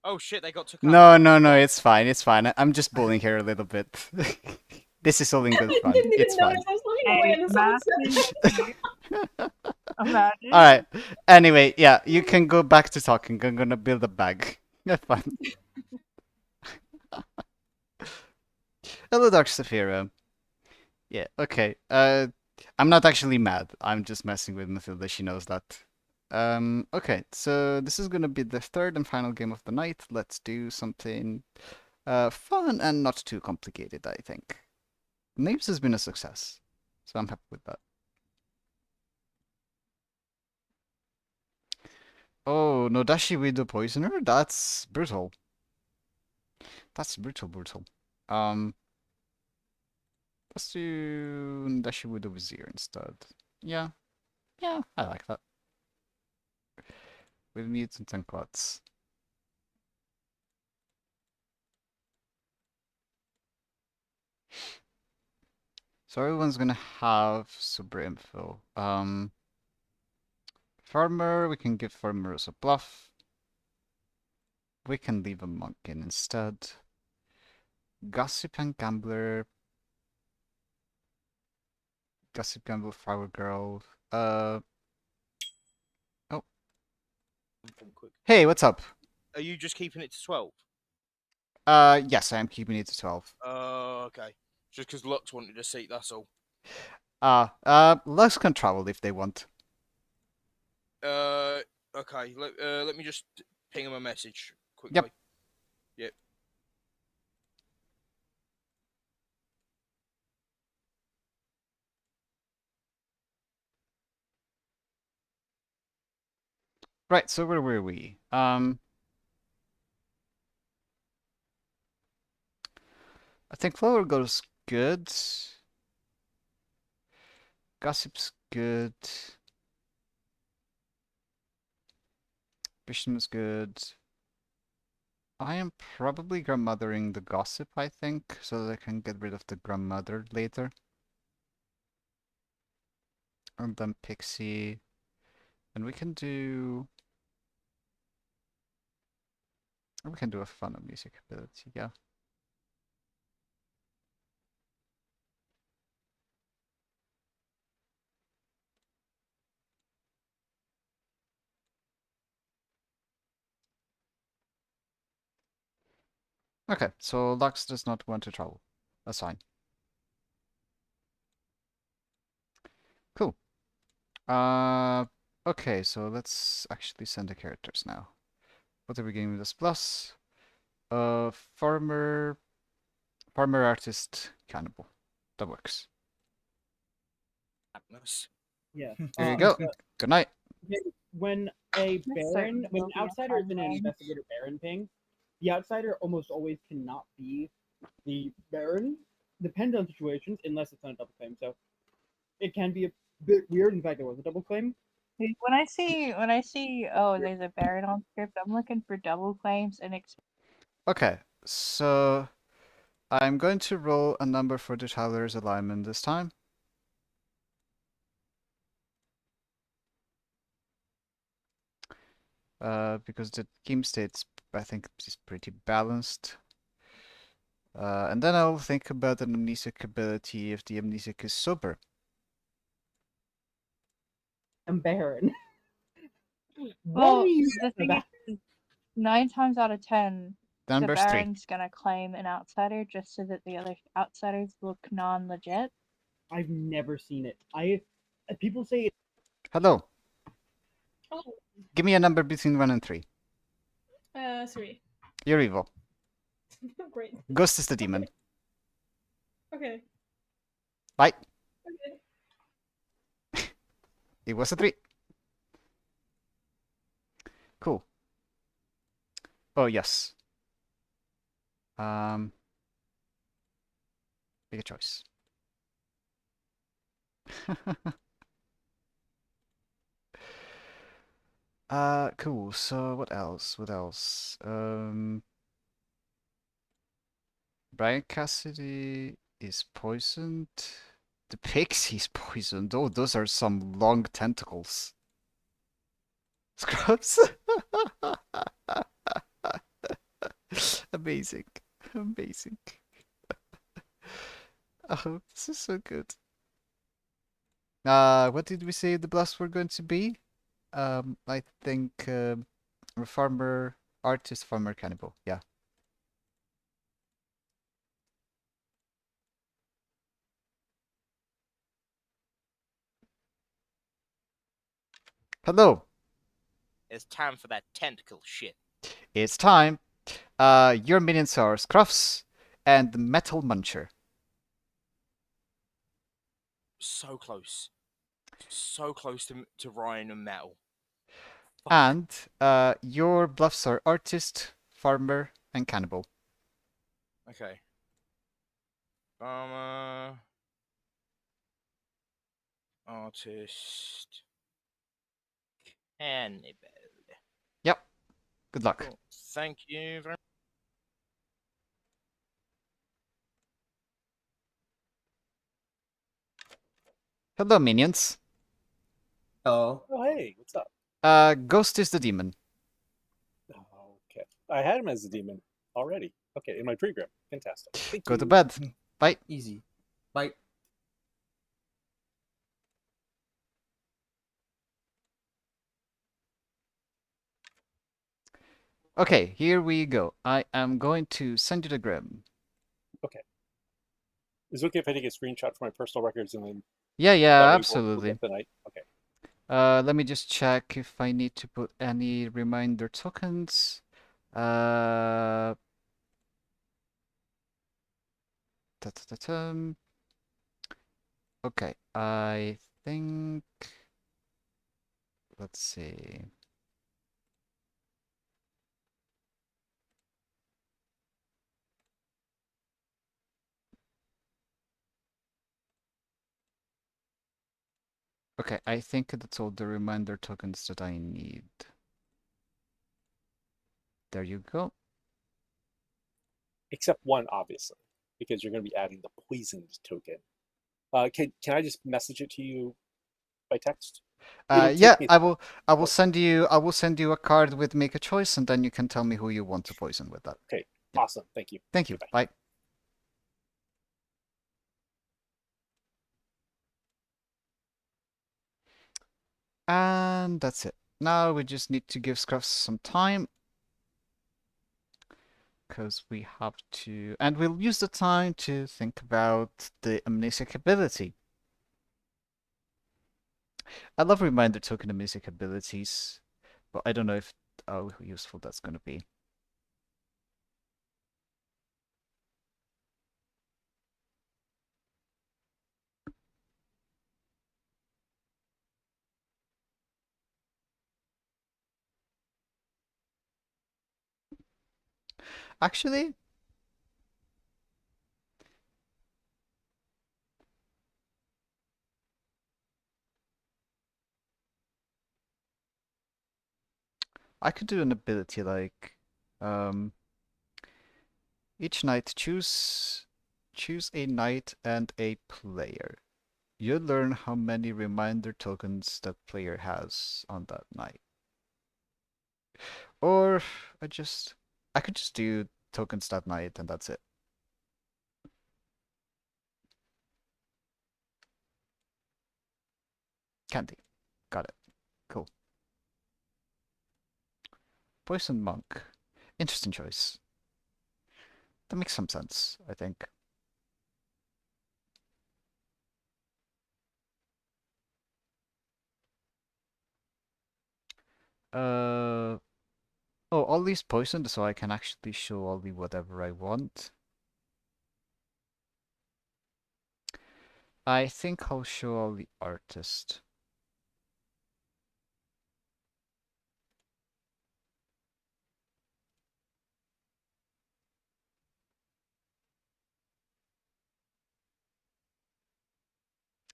Oh shit, they got took out. No, it's fine, it's fine. I'm just bullying her a little bit. This is all in good I fun. didn't It's even fine. notice. I was looking away Hey, and then someone imagine, said hey, All imagine. right. Anyway, yeah, you can go back to talking. I'm gonna build a bag. Have fun. Hello, Dark Saphira. Yeah, okay. I'm not actually mad. I'm just messing with Mathilda. She knows that. Okay, so this is gonna be the third and final game of the night. Let's do something fun and not too complicated, I think. Names has been a success, so I'm happy with that. Oh, Nodashi with the poisoner? That's brutal. That's brutal. Um, let's do Nodashi with the Vizier instead. Yeah, yeah, I like that. With mutant and quads. So everyone's gonna have super info. Farmer, we can give Farmer as a bluff. We can leave a monk in instead. Gossip and Gambler. Gossip Gambler, Flower Girl. Oh. Quick. Hey, what's up? Are you just keeping it to 12? Yes, I am keeping it to 12. Okay. Just because Lux wanted a seat, that's all. Lux can travel if they want. Uh, okay. Let me just ping him a message Yep. quickly. Yep. Right, so where were we? I think Flower goes good. Gossip's good. Bishop is good. I am probably grandmothering the gossip, I think, so that I can get rid of the grandmother later. And then Pixie. And we can do... We can do a fun music ability, yeah. Okay, so Lux does not want to travel. That's fine. Cool. Okay, so let's actually send the characters now. What are we getting with this plus? Farmer, farmer artist, cannibal. That works. Nice. Yeah. Here you go. Good night. When a This baron, certainly when will an be a outsider is fun in an game. investigator baron ping, the outsider almost always cannot be the baron. Depends on situations, unless it's not a double claim. So it can be a bit weird. In fact, there was a double claim. Dude, when I see, oh, there's a Baron on script, I'm looking for double claims and Okay, so I'm going to roll a number for the Tyler's alignment this time. Because the game states, I think, is pretty balanced. And then I'll think about an amnesic ability if the amnesic is sober. I'm baron. What are well, you the thing about? is, 9 times out of 10, The the number's 3. Baron's gonna claim an outsider just so that the other outsiders look non-legit. I've never seen it. People say it. Hello. Oh, Give me a number between 1 and 3. 3. You're evil. Great. Ghost is the demon. Okay. Right? Okay. It was a 3. Cool. Oh, yes. Make a choice. Cool. So what else? What else? Brian Cassidy is poisoned. The pixie's poisoned. Oh, those are some long tentacles. Scrubs? Amazing. Amazing. Oh, this is so good. What did we say the bluffs were going to be? I think reformer, artist, farmer, cannibal. Yeah. Hello. It's time for that tentacle shit. It's time. Your minions are Scruffs and the Metal Muncher. So close. So close to Ryan and Metal. Fuck. And your bluffs are artist, farmer, and cannibal. Okay. Farmer. Artist. Cannibal. Yep. Good luck. Cool. Thank you very much. Hello, minions. Oh, Oh, hey, what's up? Ghost is the demon. Oh, okay. I had him as a demon already. Okay, in my pre-grip. Fantastic. Thank Go to you. bed. Bye. easy. Bye. Okay, here we go. I am going to send you the grim. Is it okay if I take a screenshot for my personal records and then Yeah, that way we'll absolutely. get the night? Okay. Let me just check if I need to put any reminder tokens. Ta-ta-ta-tum. Okay, I think. Let's see. Okay, I think that's all the reminder tokens that I need. There you go. Except one, obviously, because you're going to be adding the poisoned token. Can I just message it to you by text? It'll take Yeah, me- I will Oh. send you a card with make a choice, and then you can tell me who you want to poison with that. Okay, Yeah. awesome. Thank you. Thank you. Goodbye. Bye. And that's it. Now we just need to give Scruffs some time. Because we have to... And we'll use the time to think about the amnesic ability. I love reminder token amnesic abilities, but I don't know if how useful that's going to be. Actually, I could do an ability like each night choose a knight and a player. You learn how many reminder tokens that player has on that night. Or I could just do tokens that night and that's it. Candy. Got it. Cool. Poison Monk. Interesting choice. That makes some sense, I think. Oh, Ollie's poisoned, so I can actually show Ollie whatever I want. I think I'll show Ollie artist.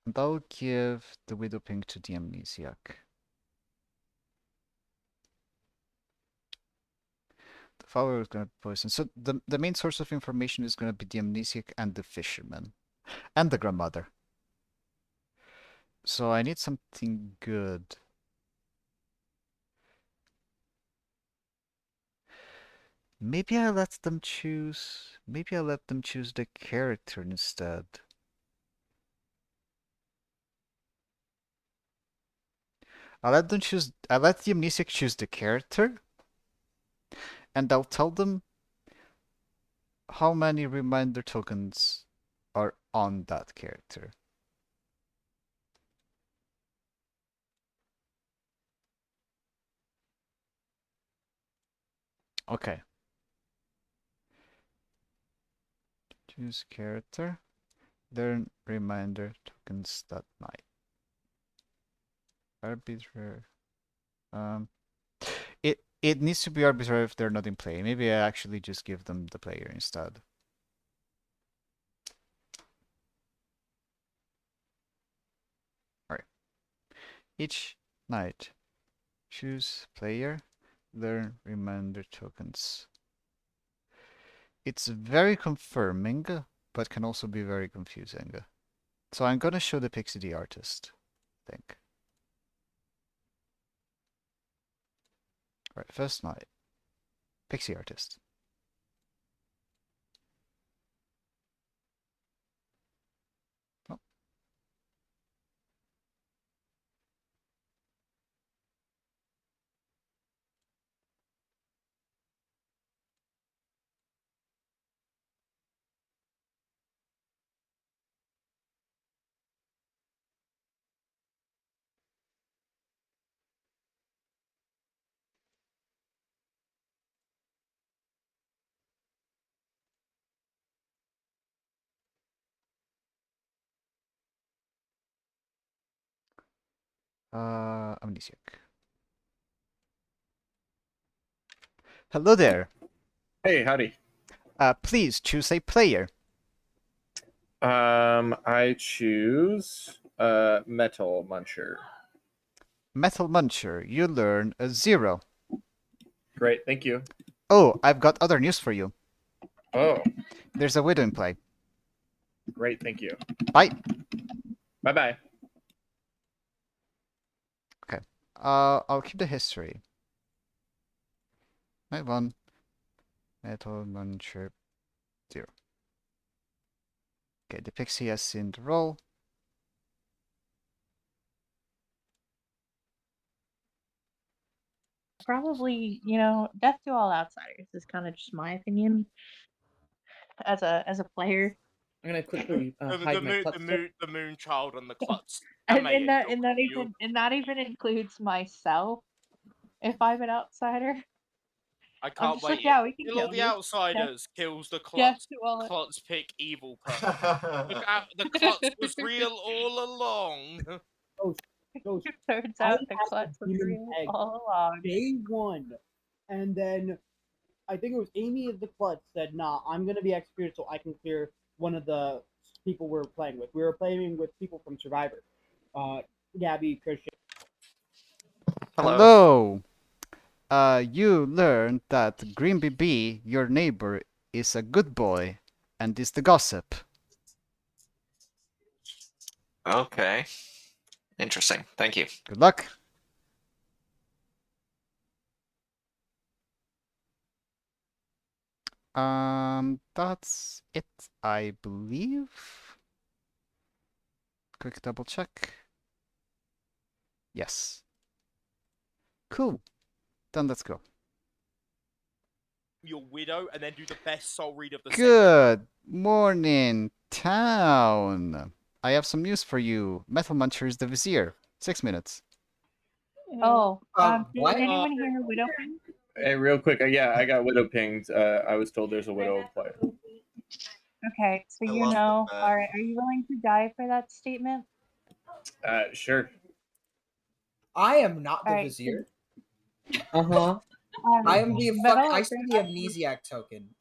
And I'll give the Widow Pink to the Amnesiac. The Fowler is gonna be poisoned. So the main source of information is gonna be the Amnesiac and the Fisherman. And the Grandmother. So I need something good. Maybe I let them choose. Maybe I let them choose the character instead. I let them choose. I let the amnesiac choose the character, and I'll tell them how many reminder tokens are on that character. Okay. Choose character. Learn reminder tokens that night. Arbitrary. It needs to be arbitrary if they're not in play. Maybe I actually just give them the player instead. Alright. Each night, choose player, learn reminder tokens. It's very confirming, but can also be very confusing. So I'm gonna show the Pixie the artist, I think. Alright, first night. Pixie artist. Oh. Amnesiac. Hello there. Hey, howdy. Please choose a player. I choose Metal Muncher. Metal Muncher, you learn a 0. Great, thank you. Oh, I've got other news for you. Oh, There's a widow in play. great, thank you. Bye. Bye-bye. Okay. I'll keep the history. Night 1. Metal Muncher 0. Okay, the Pixie has seen the roll. Probably, death to all outsiders is kind of just my opinion as a player. I'm gonna quickly The, hide the, my moon, clutch. the moon child and the klutz. And that even includes myself if I'm an outsider. I I'm can't just wait. like, yeah, we can Kill all kill the you. outsiders, kills the Death klutz. to all. Klutz pick evil person. Look out, the klutz was real all along. Ghost. Turns I out the had clutch the was demon real egg all along. day one, and then I think it was Amy of the Klutz said, "Nah, I'm gonna be executed so I can clear one of the people we're playing with. We were playing with people from Survivor, Gabby, Christian." Hello. You learned that Green BB, your neighbor, is a good boy and is the gossip. Okay. Interesting. Thank you. Good luck. That's it, I believe. Quick double check. Yes. Cool. Then let's go. Your widow, and then do the best soul read of the segment. Good morning, town. I have some news for you. Metal Muncher is the Vizier. 6 minutes. Oh, did What? anyone hear Widow Ping? Hey, real quick, yeah, I got Widow pinged. I was told there's a Widow in play. Okay, so are you willing to die for that statement? Sure. I am not the Alright, Vizier. Uh-huh. I am the Metal I see the amnesiac token.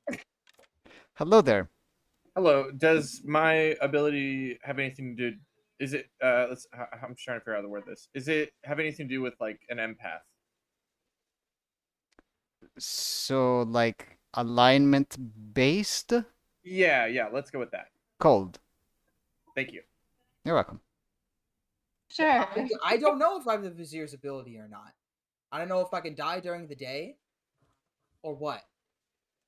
Hello there. Hello. Does my ability have anything to do? Is it? I'm trying to figure out how to word this. Is it have anything to do with like an empath? So, like, alignment based? Yeah. Let's go with that. Cold. Thank you. You're welcome. Sure. I don't know if I have the Vizier's ability or not. I don't know if I can die during the day or what.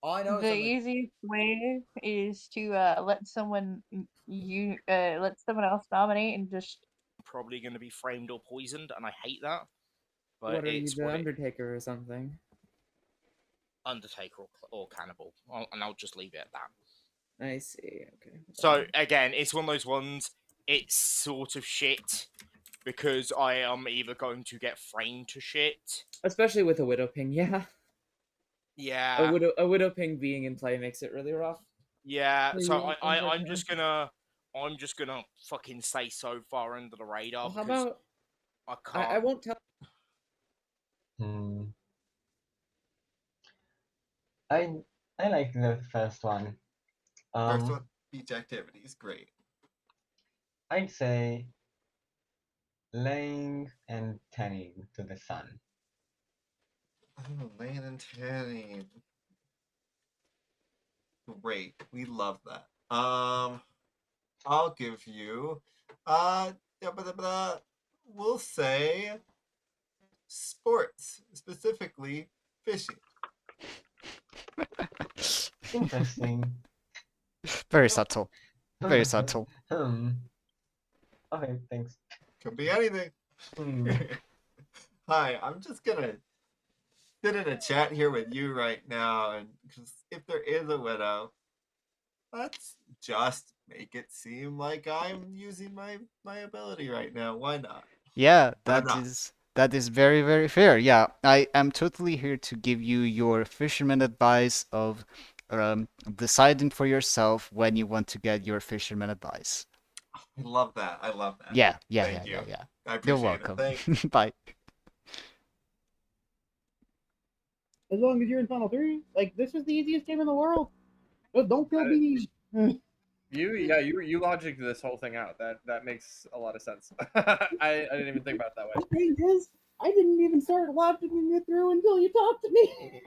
All I know is The I'm like, easiest way is to let someone let someone else nominate and just Probably going to be framed or poisoned, and I hate that. But What are you, it's the what it, Undertaker or something? Undertaker or Cannibal, and I'll just leave it at that. I see. Okay. So again, it's one of those ones. It's sort of shit because I am either going to get framed to shit. Especially with a Widow Ping, yeah. Yeah. A Widow Ping being in play makes it really rough. Yeah. For So you, I'm unfortunately. just gonna fucking stay so far under the radar Well, how because about I can't. I won't tell. I I like the first one. First one, beach activities, great. I'd say laying and tanning to the sun. Oh, laying and tanning. Great. We love that. I'll give you we'll say sports, specifically fishing. Interesting. Very subtle. Very subtle. Okay, thanks. Could be anything. Hi, I'm just gonna sit in a chat here with you right now, and because if there is a widow, let's just make it seem like I'm using my ability right now. Why not? Yeah, Why that not? is very, very fair. Yeah, I am totally here to give you your fisherman advice of deciding for yourself when you want to get your fisherman advice. I love that. I love that. Yeah. Thank you. I appreciate You're welcome. it. Thanks. Bye. As long as you're in Final 3, like, this is the easiest game in the world. Don't kill me. You logic this whole thing out. That makes a lot of sense. I didn't even think about it that way. The thing is, I didn't even start logicking it through until you talked to me.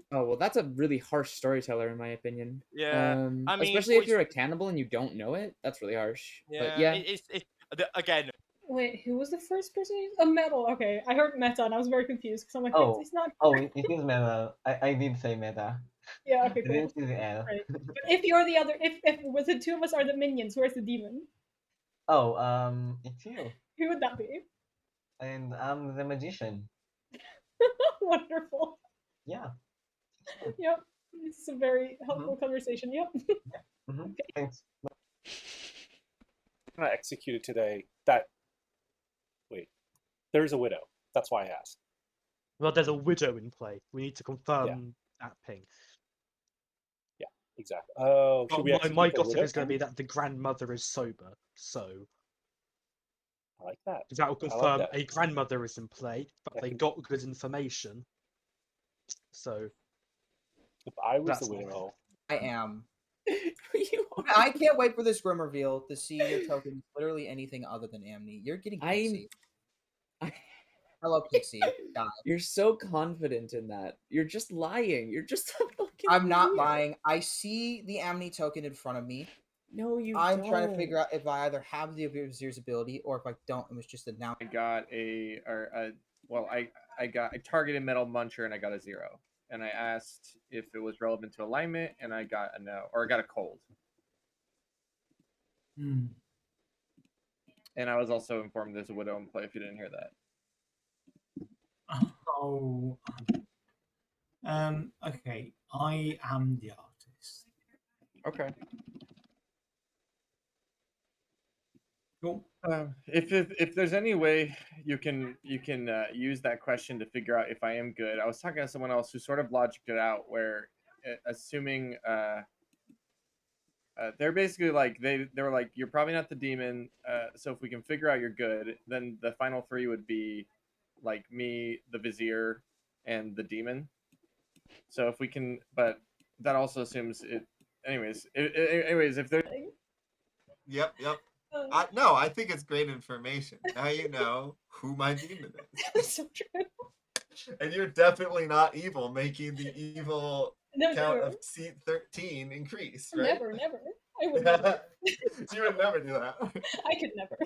Oh well, that's a really harsh storyteller, in my opinion. Yeah, I mean, especially if you're a cannibal and you don't know it, that's really harsh. Yeah, But yeah, again. Wait, who was the first person? A metal. Okay, I heard meta and I was very confused because I'm like, Oh, it's not. it is meta. I did say meta. Yeah. Okay. I Cool. didn't see the L. Right. But if you're the other, if was the two of us are the minions, where's the demon? Oh, it's you. Who would that be? And I'm the magician. Wonderful. Yeah. Yep. This is a very helpful conversation. Yep. Thanks. I executed today. Wait, there's a widow. That's why I asked. Well, there's a widow in play. We need to confirm that ping. Yeah, exactly. Oh, should we my execute the gossip widow is going to then? be that the grandmother is sober, so I like that. because that will I like confirm that. a grandmother is in play, but they got good information. So if I was that's the widow, I am. I can't wait for this grim reveal to see your token literally anything other than Amni. You're getting Pixie. Hello, Pixie. God. you're so confident in that. You're just lying. You're just a fucking I'm not idiot. lying. I see the Amni token in front of me. No, you I'm don't. trying to figure out if I either have the Vizier's ability or if I don't. It was just announced. I got I targeted Metal Muncher and I got a 0. And I asked if it was relevant to alignment, and I got a no, or I got a cold. And I was also informed there's a widow in play. If you didn't hear that. Oh. Okay. I am the artist. Okay. Cool. If there's any way you can use that question to figure out if I am good. I was talking to someone else who sort of logicked it out, where assuming they're basically like they were like, you're probably not the demon. So if we can figure out you're good, then the final 3 would be like me, the Vizier, and the demon. So if we can, but that also assumes it. Anyways, if there's. Yep. No, I think it's great information. Now you know who my demon is. That's so true. And you're definitely not evil, making the evil count of seat 13 increase, right? Never. I would never. You would never do that. I could never.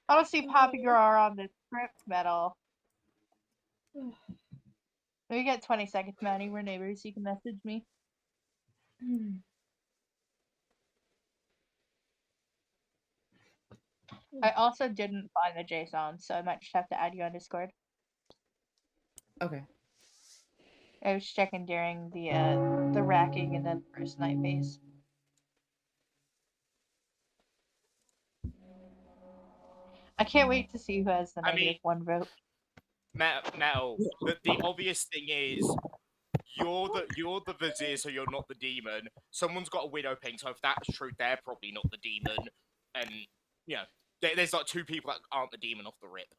I don't see Poppy Girl on the script metal. We got 20 seconds, Maddie. We're neighbors. You can message me. I also didn't find the JSON, so I might just have to add you on Discord. Okay. I was checking during the racking and then first night phase. I can't wait to see who has the -1 vote. Metal. The obvious thing is you're the Vizier, so you're not the demon. Someone's got a widow ping, so if that's true, they're probably not the demon. And there's like 2 people that aren't the demon off the rip.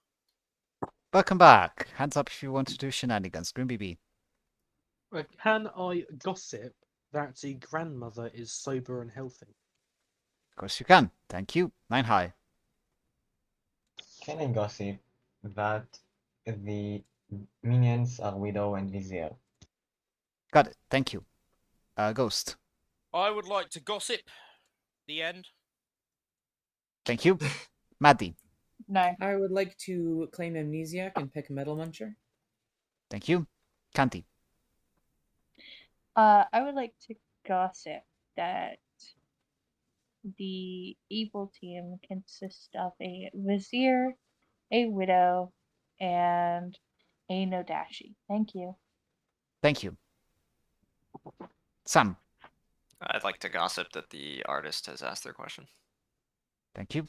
Welcome back. Hands up if you want to do shenanigans. Green BB. Can I gossip that the grandmother is sober and healthy? Of course you can. Thank you. 9 high. Can I gossip that the minions are Widow and Vizier? Got it. Thank you. Ghost. I would like to gossip. The end. Thank you. Maddie. No. I would like to claim Amnesiac and pick Metal Muncher. Thank you. Canty. I would like to gossip that the evil team consists of a Vizier, a Widow, and a Nodashi. Thank you. Thank you. Sam. I'd like to gossip that the artist has asked their question. Thank you.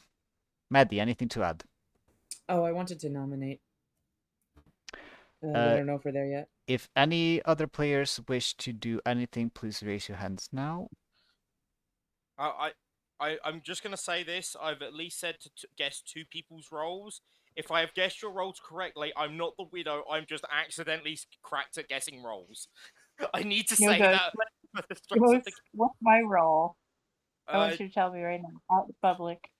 Maddie, anything to add? Oh, I wanted to nominate. I don't know if we're there yet. If any other players wish to do anything, please raise your hands now. I'm just gonna say this. I've at least said to guess 2 people's roles. If I have guessed your roles correctly, I'm not the widow. I'm just accidentally cracked at guessing roles. I need to say that. What's my role? I want you to tell me right now, out in public.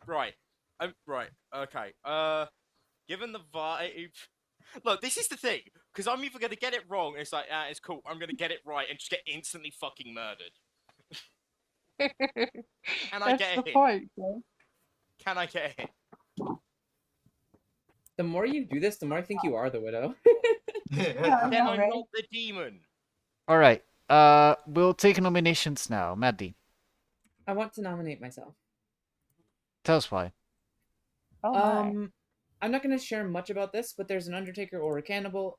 Right. Right. Okay. Given the vibe. Look, this is the thing, because I'm either gonna get it wrong. And it's like, it's cool. I'm gonna get it right and just get instantly fucking murdered. Can I get a hint? Point, bro. Can I get a hint? The more you do this, the more I think you are the widow. Then I'm not the demon. Alright. We'll take nominations now. Maddie. I want to nominate myself. Tell us why. I'm not going to share much about this, but there's an Undertaker or a Cannibal.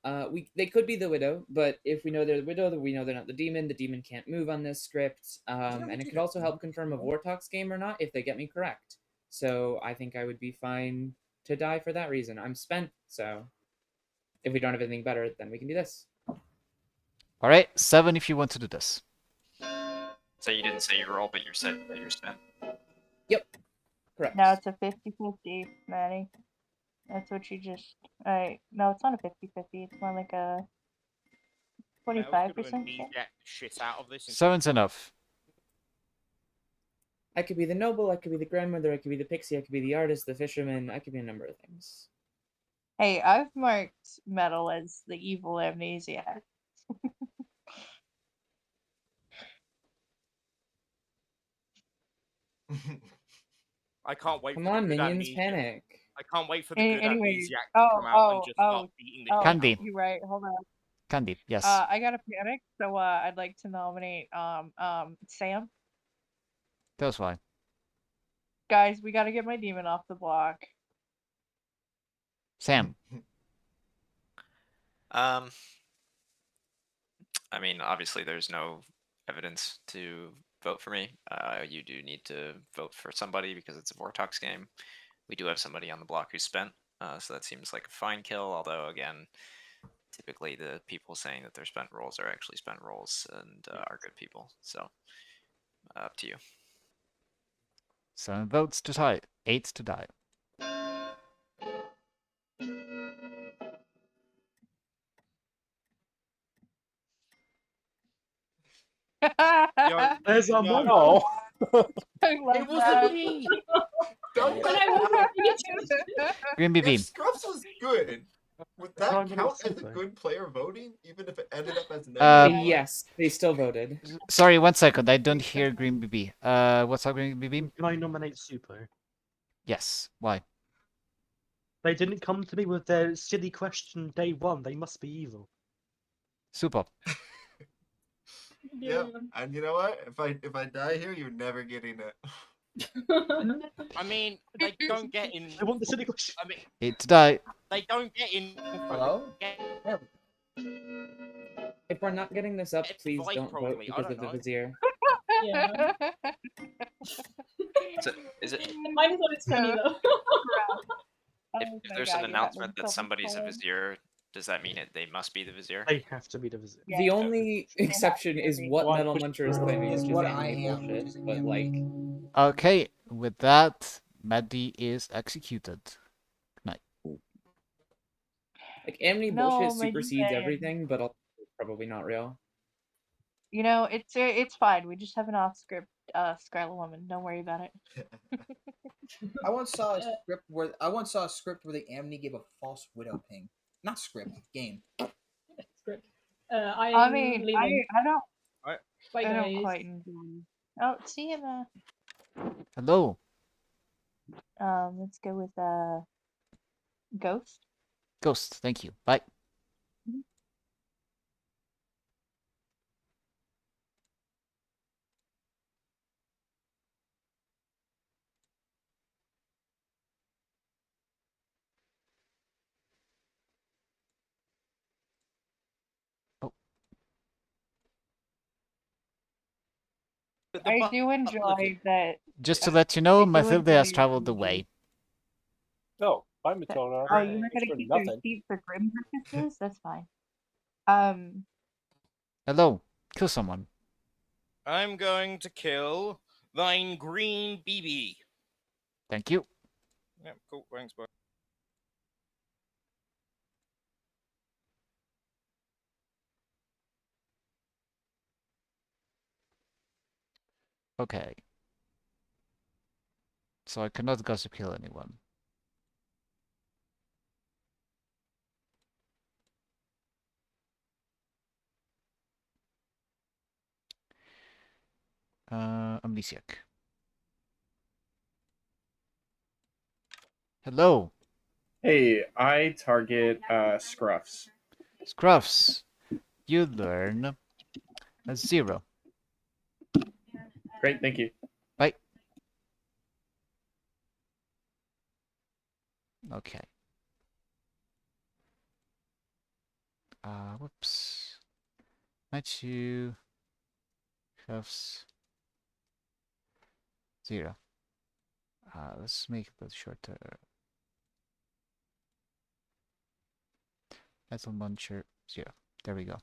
They could be the Widow, but if we know they're the Widow, then we know they're not the Demon. The Demon can't move on this script. And it could also help confirm a Vortox game or not if they get me correct. So I think I would be fine to die for that reason. I'm spent, so if we don't have anything better, then we can do this. Alright, 7 if you want to do this. So you didn't say your role, but you said that you're spent. Yep. Correct. Now it's a 50-50, Maddie. That's what you just... no, it's not a 50-50. It's more like a 45%. Shit out of this. 7's enough. I could be the Noble, I could be the Grandmother, I could be the Pixie, I could be the Artist, the Fisherman, I could be a number of things. Hey, I've marked Metal as the evil Amnesiac. I can't wait Come for on, the good minions, Amnesiac. panic. I can't wait for the good Anyway, Amnesiac to come out and just start beating the shit Candy. out of You're right. Hold on. Candy, yes. I got a panic, so I'd like to nominate Sam. Tell us why. Guys, we gotta get my demon off the block. Sam. I mean, obviously there's no evidence to vote for me. You do need to vote for somebody because it's a Vortox game. We do have somebody on the block who's spent, so that seems like a fine kill, although, again, typically the people saying that they're spent roles are actually spent roles and are good people, so up to you. 7 votes to tie. 8 to die. There's a model. It wasn't me. Green BB. Scruffs was good. Would that count as a good player voting, even if it ended up as Yes, they still voted. Sorry, 1 second. I don't hear Green BB. What's up, Green BB? Can I nominate Super? Yes. Why? They didn't come to me with their silly question day one. They must be evil. Super. Yep. And you know what? If I die here, you're never getting it. I mean, they don't get in. I want the silly question. I mean, It's die. they don't get in. Hello? If we're not getting this up, please Life don't vote properly, I because don't of the know. Vizier. Yeah. So, is it Mine is on its funny though. if Oh my there's God, an you're announcement having that so much somebody's a fun. Vizier, does that mean they must be the Vizier? They have to be the Vizier. Yeah, The only exception is what What- Metal Muncher is claiming is is just what anime I am, bullshit. which is But like, Okay, with that, Maddie is executed. Night. like anime No, bullshit my supersedes demon. everything, but also it's probably not real. You know, it's fine. We just have an off-script Scarlet Woman. Don't worry about it. I once saw a script where the Amni gave a false widow ping. Not script, game. Script. I mean, leaving. I don't. Bye, I don't guys. quite enjoy. Oh, see you. Hello. Let's go with Ghost. Ghost, thank you. Bye. I do enjoy that. Just to let you know, I do Mathilde has enjoy traveled the- away. Oh, bye, Matilda. Oh, you're not Thanks gonna for keep your nothing. seat for grim purposes? That's fine. Hello. Kill someone. I'm going to kill thine green BB. Thank you. Yep, cool. Thanks, bye. Okay. So I cannot gossip kill anyone. Amnesiac. Hello. Hey, I target Scruffs. Scruffs. You learn a 0. Great, thank you. Bye. Okay. Whoops. Knight you. Cuffs. 0. Let's make that shorter. Metal Muncher 0. There we go.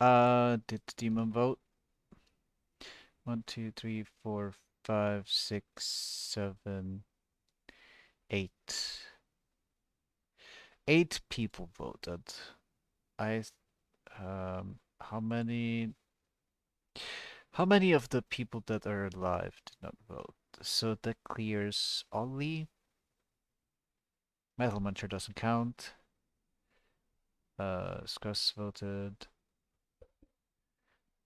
Did the demon vote? 1, 2, 3, 4, 5, 6, 7, 8. 8 people voted. How many of the people that are alive did not vote? So that clears Ollie. Metal Muncher doesn't count. Scruss voted.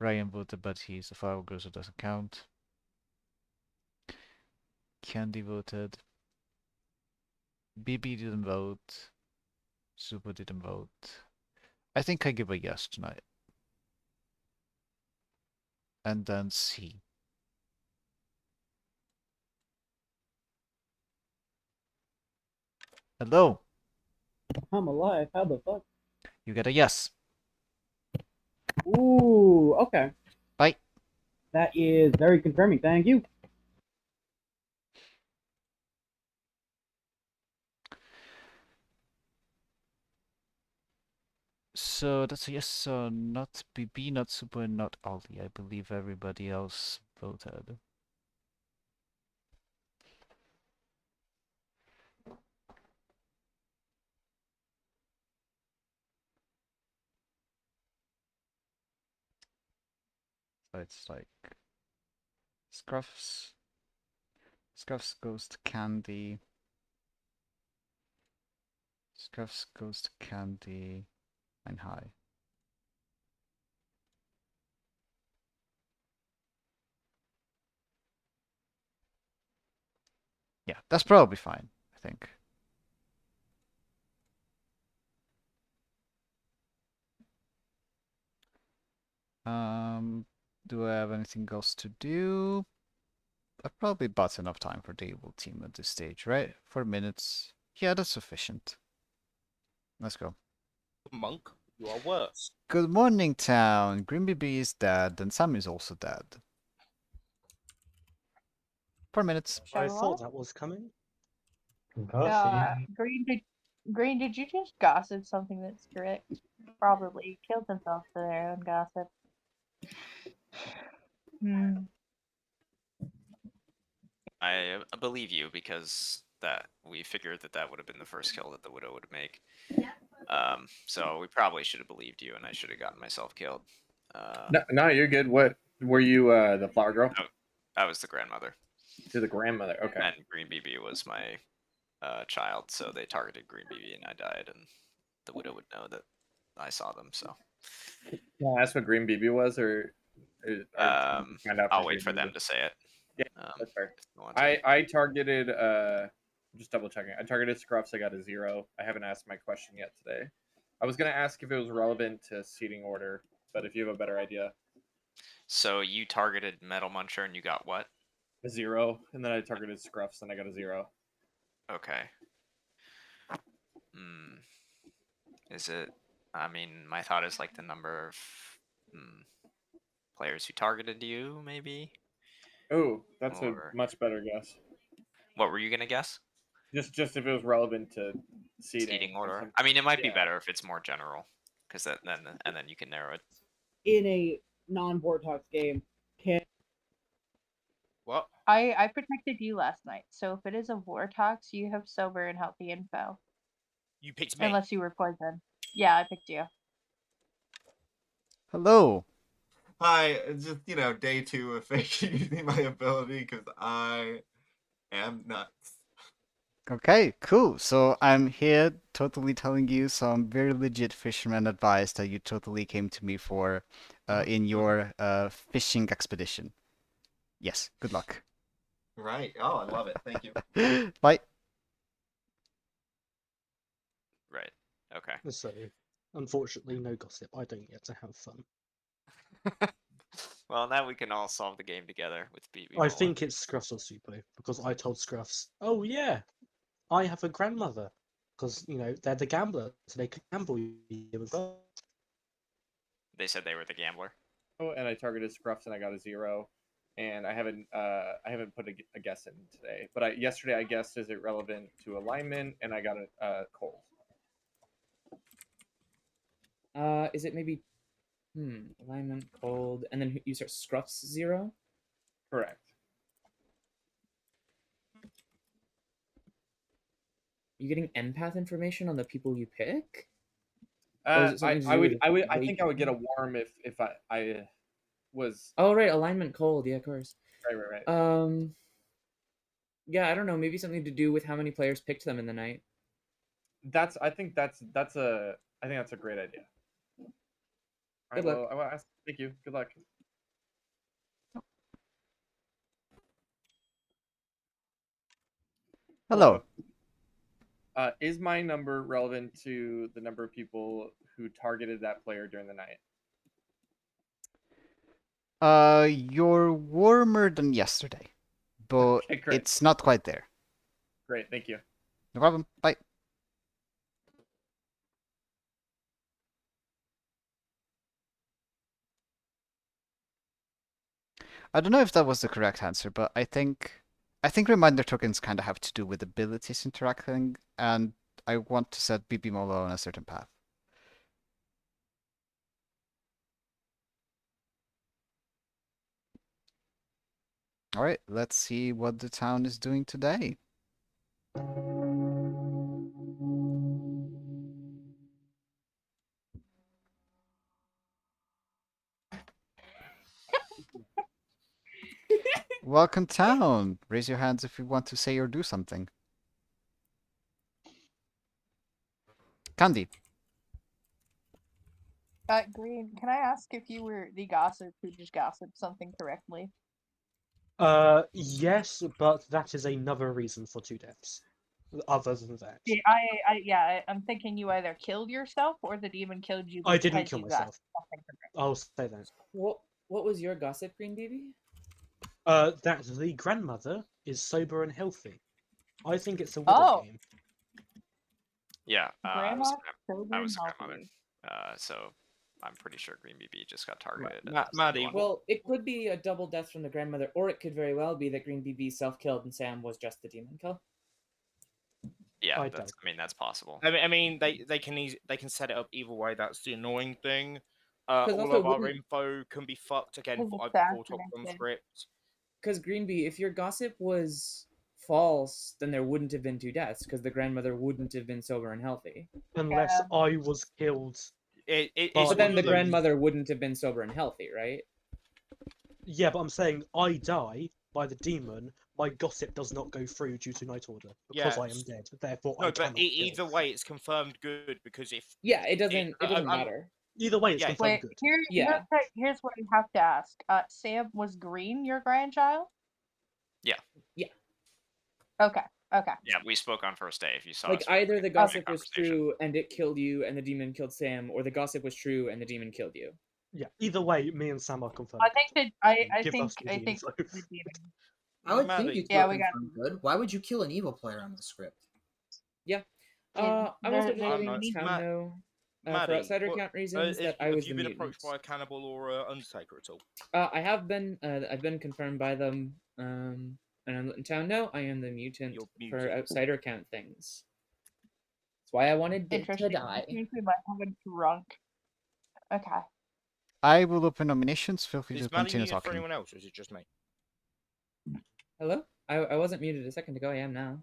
Ryan voted, but he's a fire so doesn't count. Candy voted. BB didn't vote. Super didn't vote. I think I give a yes tonight. And then C. Hello. I'm alive. How the fuck? You get a yes. Ooh, okay. Bye. That is very confirming. Thank you. So that's a yes, so not BB, not Super, and not Ollie. I believe everybody else voted. So it's like Scruffs. Scruffs goes to Candy. Scruffs goes to Candy. And high. Yeah, that's probably fine, I think. Do I have anything else to do? I've probably bought enough time for the evil team at this stage, right? 4 minutes. Yeah, that's sufficient. Let's go. Monk, you are worse. Good morning, town. Grimby is dead, and Sam is also dead. 4 minutes. I Shall thought that was coming. Green, did you just gossip something that's correct? Probably. He killed himself for their own gossip. Hmm. I believe you because that we figured that would have been the first kill that the widow would make. So we probably should have believed you, and I should have gotten myself killed. No, you're good. What were you? The flower girl? I was the grandmother. To the grandmother. Okay. And Green BB was my child, so they targeted Green BB, and I died, and the widow would know that I saw them. So. Can I ask what Green BB was, or find out I'll wait for them to say it. Yeah, that's fair. I targeted. Just double checking. I targeted Scruffs. I got a 0. I haven't asked my question yet today. I was gonna ask if it was relevant to seating order, but if you have a better idea. So you targeted Metal Muncher and you got what? A 0, and then I targeted Scruffs and I got a 0. Okay. Is it? I mean, my thought is like the number of players who targeted you, maybe. Oh, that's a much better guess. What were you gonna guess? Just if it was relevant to seating order. I mean, it might be better if it's more general, because then you can narrow it. In a non-Vortox game, can what? I protected you last night, so if it is a Vortox, you have sober and healthy info. You picked me. Unless you were poisoned. Yeah, I picked you. Hello. Hi, it's just, day 2 of fake using my ability because I am nuts. Okay, cool. So I'm here totally telling you some very legit fisherman advice that you totally came to me for in your fishing expedition. Yes, good luck. Right. Oh, I love it. Thank you. Bye. Right. Okay. So, unfortunately, no gossip. I don't get to have fun. Well, now we can all solve the game together with BB. I think it's Scruffs or Supo, because I told Scruffs, oh yeah, I have a grandmother. Because, they're the gambler, so they could gamble you as well. They said they were the gambler. Oh, and I targeted Scruffs and I got a 0. And I haven't put a guess in today. But yesterday I guessed, is it relevant to alignment, and I got a cold. Is it maybe alignment, cold, and then you start Scruffs 0? Correct. You getting empath information on the people you pick? I think I would get a warm if I was. Oh right, alignment cold. Yeah, of course. Right. Yeah, I don't know. Maybe something to do with how many players picked them in the night. I think that's a great idea. Good luck. I will ask. Thank you. Good luck. Hello. Is my number relevant to the number of people who targeted that player during the night? You're warmer than yesterday, but Okay, great. it's not quite there. Great, thank you. No problem. Bye. I don't know if that was the correct answer, but I think reminder tokens kind of have to do with abilities interacting, and I want to set BB Molo on a certain path. All right, let's see what the town is doing today. Welcome, town. Raise your hands if you want to say or do something. Candy. Green, can I ask if you were the gossip who just gossiped something correctly? Yes, but that is another reason for 2 deaths. Other than that, I'm thinking you either killed yourself or the demon killed you. I didn't because kill you got myself. something from it. I'll say that. What was your gossip, Green BB? That the grandmother is sober and healthy. I think it's a widow Oh. game. Yeah, I was Grandma, I was the sober, grandmother. So I'm pretty sure Green BB just got targeted. Maddie, Well, it could be a double death from the grandmother, or it could very well be that Green BB self-killed and Sam was just the demon kill. Yeah, I that's. I mean, that's possible. I mean, they can set it up either way. That's the annoying thing. 'Cause All also of our wouldn't- info can be fucked again. Because I've it's brought up on assassinated. script. Because Green BB, if your gossip was false, then there wouldn't have been 2 deaths, because the grandmother wouldn't have been sober and healthy. Unless I was killed. But then the grandmother wouldn't have been sober and healthy, right? Yeah, but I'm saying I die by the demon. My gossip does not go through due to night order because I am dead. Therefore, No, I but cannot kill. either way, it's confirmed good because if Yeah, it doesn't matter. Either way, it's Yeah. confirmed Wait, good. here's what I have to ask. Sam, was Green your grandchild? Yeah. Yeah. Okay. Yeah, we spoke on first day. If you saw Like us, either the we had a gossip was conversation. true and it killed you and the demon killed Sam, or the gossip was true and the demon killed you. Yeah. Either way, me and Sam are confirmed. I think that I Give think us the I think info. the demon. I would think you'd Yeah, feel we got. confirmed good. Why would you kill an evil player on the script? Yeah. Yeah, I'm also there- just there- letting there the needs- town know, for Maddie, outsider what- count reasons, that I was have you the been mutant. approached by a cannibal or Undertaker at all? I have been. I've been confirmed by them. And I'm letting town know I am the mutant for outsider count things. That's why I wanted Dick to Interesting. die. I think we might have a drunk. Okay. I will open nominations. Feel free Is to Maddie continue muted for talking. anyone else, or is it just me? Hello? I wasn't muted a second ago. I am now.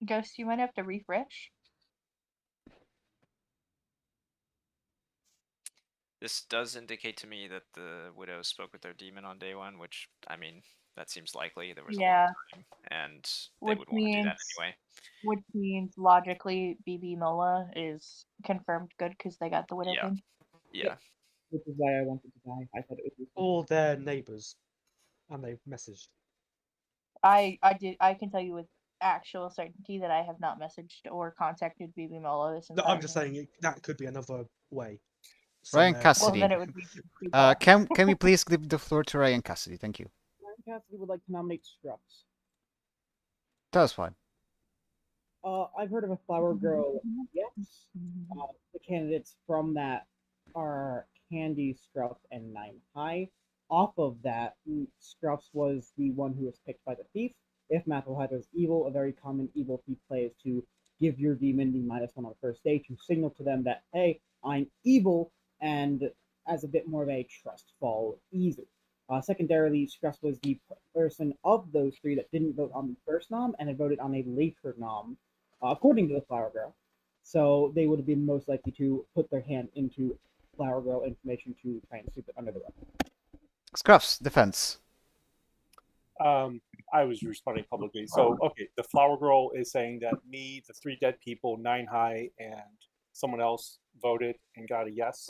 Ghost, you might have to refresh. This does indicate to me that the widow spoke with their demon on day 1, which, I mean, that seems likely. There was a Yeah. long time, and they Which would want to do that means- anyway. Which means logically, BB Mola is confirmed good because they got the widow Yeah. thing. Yeah. Which is why I wanted to die. I thought it was useful. Or their neighbours, and they've messaged. I can tell you with actual certainty that I have not messaged or contacted BB Mola this No, entire I'm just saying that could be another way. Ryan Somewhere- Cassidy. Well, then it would be. Can we please give the floor to Ryan Cassidy? Thank you. Ryan Cassidy would like to nominate Scruffs. That's fine. I've heard of a flower girl. Yes. The candidates from that are Candy, Scruffs, and Nine High. Off of that, Scruffs was the one who was picked by the thief. If Mathilhide was evil, a very common evil thief play is to give your demon the -1 on the first day to signal to them that, hey, I'm evil, and as a bit more of a trust fall easy. Secondarily, Scruffs was the person of those 3 that didn't vote on the first nom and had voted on a later nom, according to the Flower Girl. So they would have been most likely to put their hand into Flower Girl information to try and sweep it under the rug. Scruffs, defense. I was responding publicly. So, okay, the Flower Girl is saying that me, the 3 dead people, 9 High, and someone else voted and got a yes.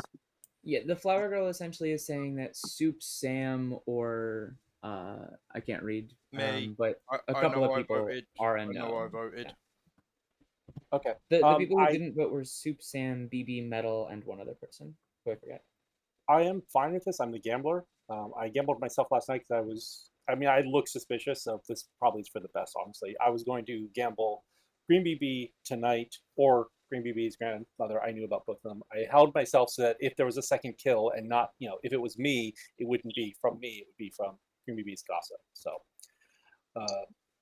Yeah, the flower girl essentially is saying that Soup Sam or I can't read, Me. but I a couple know of I people voted. are a I know no. I voted. Okay. The people who didn't vote were Soup Sam, BB Metal, and one other person who I forget. I am fine with this. I'm the gambler. I gambled myself last night because I look suspicious, so this probably is for the best, honestly. I was going to gamble Green BB tonight or Green BB's grandmother. I knew about both of them. I held myself so that if there was a second kill and not, if it was me, it wouldn't be from me, it would be from Green BB's gossip. So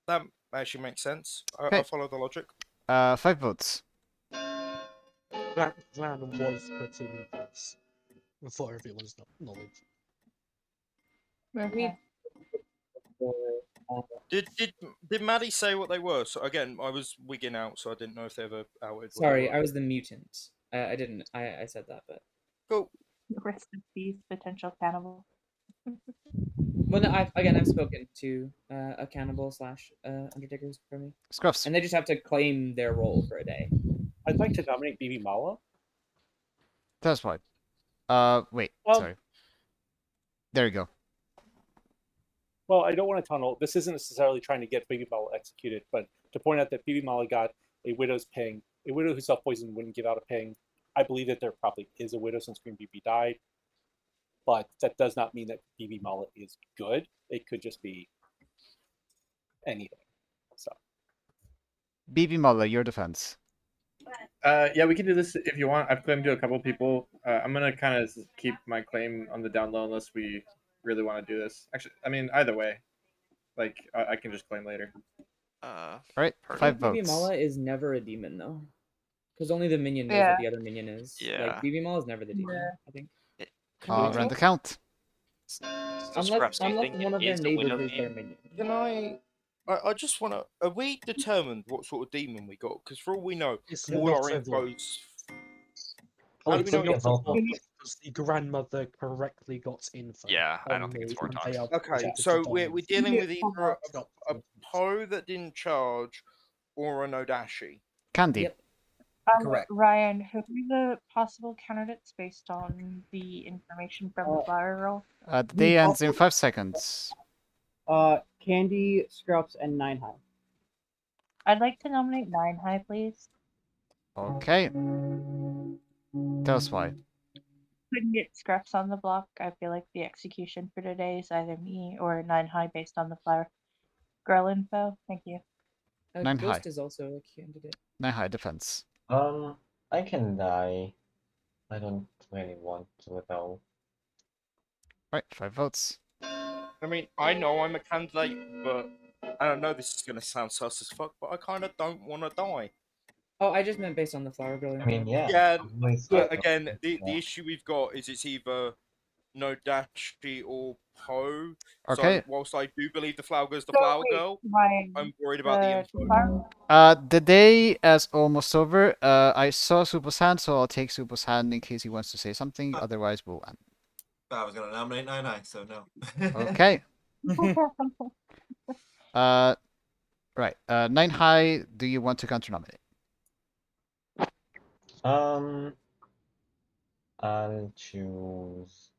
That actually makes sense. Okay. I follow the logic. 5 votes. That plan was put in place for everyone's knowledge. Okay. Did Maddie say what they were? So again, I was wigging out, so I didn't know if they ever outed. what they Sorry, were. I was the mutant. I didn't. I said that, but cool. Rest in peace, potential cannibal. Well, no, I've spoken to a cannibal / Undertakers for me. Scruffs. And they just have to claim their role for a day. I'd like to nominate BB Mala. That's fine. Wait, Well, sorry. There you go. Well, I don't want to tunnel. This isn't necessarily trying to get Baby Mala executed, but to point out that Baby Mala got a widow's ping. A widow who self-poisoned wouldn't give out a ping. I believe that there probably is a widow since Green BB died, but that does not mean that BB Mala is good. It could just be anything. So, BB Muller, your defense. Yeah, we can do this if you want. I've claimed to a couple people. I'm gonna kind of keep my claim on the down low unless we really want to do this. Actually, I mean, either way, like I can just claim later. All right, I 5 think BB votes. Mala is never a demon though, because only the minion knows Yeah. what the other minion is. Yeah. Like BB Mala is never the demon. Yeah. I think. I'll run the count. Unless one of their neighbors is their minion. Can I just want to. Are we determined what sort of demon we got? Because for all we know, It's all not our everyone. info's. Oh, How do we it's know not it's everyone because the grandmother correctly got info. Yeah, I on don't think it's me, and Warthog. they are Okay, projected to so die. we're dealing with Yeah. either a Poe that didn't charge or a Nodashi. Candy. Yep. Correct. Ryan, who are the possible candidates based on the information from the flower roll? The day ends in 5 seconds. Candy, Scruffs, and Nine High. I'd like to nominate 9 High, please. Okay. Tell us why. Couldn't get Scruffs on the block. I feel like the execution for today is either me or 9 High based on the flower girl info. Thank you. 9 Ghost high. is also a candidate. 9 high defense. I can die. I don't really want to though. Right, 5 votes. I mean, I know I'm a candidate, but I don't know. This is gonna sound sus as fuck, but I kind of don't want to die. Oh, I just meant based on the flower girl. I mean, yeah. Yeah. Yeah. Again, the issue we've got is it's either Nodashi or Poe. Okay. So whilst I do believe the flower girl's the So, flower wait, girl, Ryan, I'm worried about the info. The day is almost over. I saw Super's hand, so I'll take Super's hand in case he wants to say something. Otherwise, we'll end. I was gonna nominate 9 high, so no. Okay. Right. 9 high. Do you want to counter nominate? I'll choose.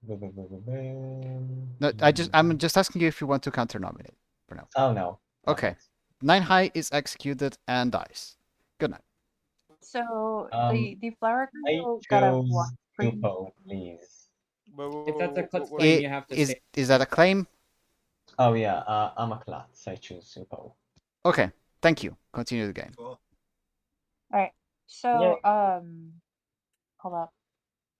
No, I'm just asking you if you want to counter nominate for now. Oh no. Okay. 9 high is executed and dies. Good night. So Um, the flower I girl got a choose what? Tupo, please. If that's a clutch claim, you have to say. Is that a claim? Oh yeah, I'm a klutz. I choose Supo. Okay. Thank you. Continue the game. Cool. Alright. So hold up.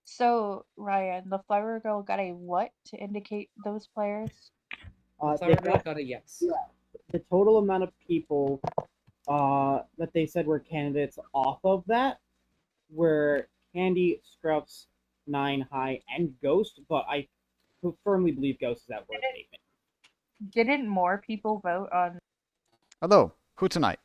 So Ryan, the flower girl got a what to indicate those players? They Flower girl got a yes. Yeah, the total amount of people that they said were candidates off of that were Candy, Scruffs, 9 high, and Ghost, but I firmly believe Ghost is that word statement. Didn't more people vote on? Hello. Who tonight?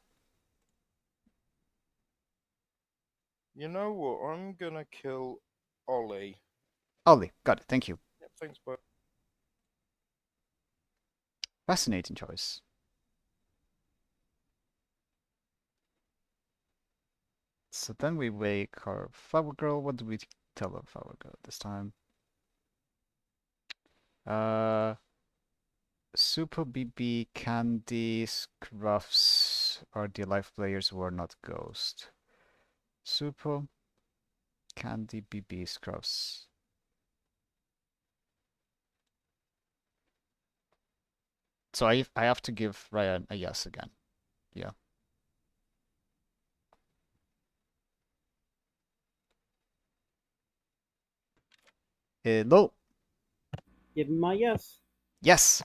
You know what? I'm gonna kill Ollie. Ollie. Got it. Thank you. Yeah, thanks, bud. Fascinating choice. So then we wake our flower girl. What do we tell our flower girl this time? Super BB, Candy, Scruffs are the live players who are not Ghost. Super, Candy, BB, Scruffs. So I have to give Ryan a yes again. Yeah. Hello. Give him my yes. Yes.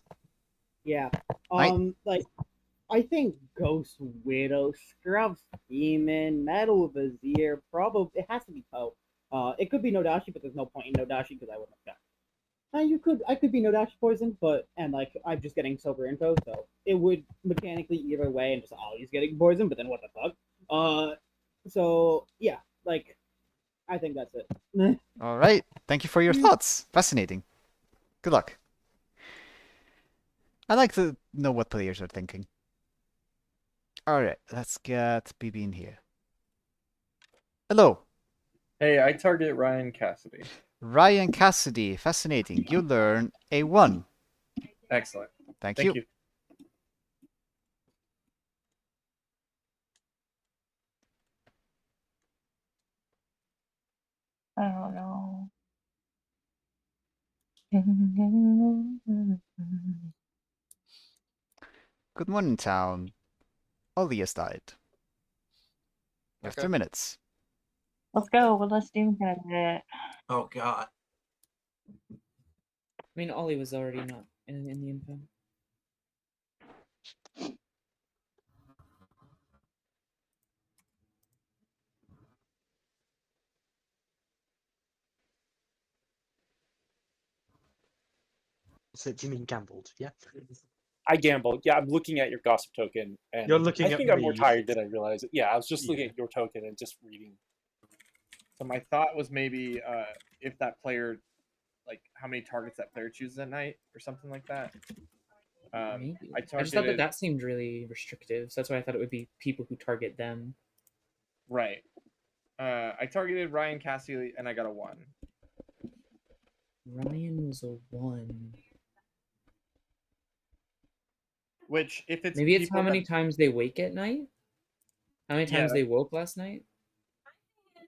Yeah. Right. Like, I think Ghost, Widow, Scruffs, Demon, Metal Vizier, probably it has to be Poe. It could be Nodashi, but there's no point in Nodashi because I wouldn't have done. I could be Nodashi poisoned, but like I'm just getting sober info, so it would mechanically either way, and just always getting poisoned. But then what the fuck? So yeah, like I think that's it. All right. Thank you for your thoughts. Fascinating. Good luck. I like to know what players are thinking. All right, let's get BB in here. Hello. Hey, I target Ryan Cassidy. Ryan Cassidy, fascinating. You learn a 1. Excellent. Thank Thank you. you. I don't know. Good morning, town. Ollie has died. You have Okay. 3 minutes. Let's go. What less Steam can I get? Oh God. I mean, Ollie was already not in the info. So do you mean gambled? Yeah. I gambled. Yeah, I'm looking at your gossip token, and You're looking I at think I'm more me. tired than I realize it. Yeah, I was just looking Yeah. at your token and just reading. So my thought was maybe if that player, like how many targets that player chooses at night or something like that. Maybe. I I just thought that targeted that seemed really restrictive, so that's why I thought it would be people who target them. right. I targeted Ryan Cassidy and I got a 1. Ryan was a 1. Which, if it's Maybe it's people how many that, times they wake at night? How many Yeah, times they woke last night?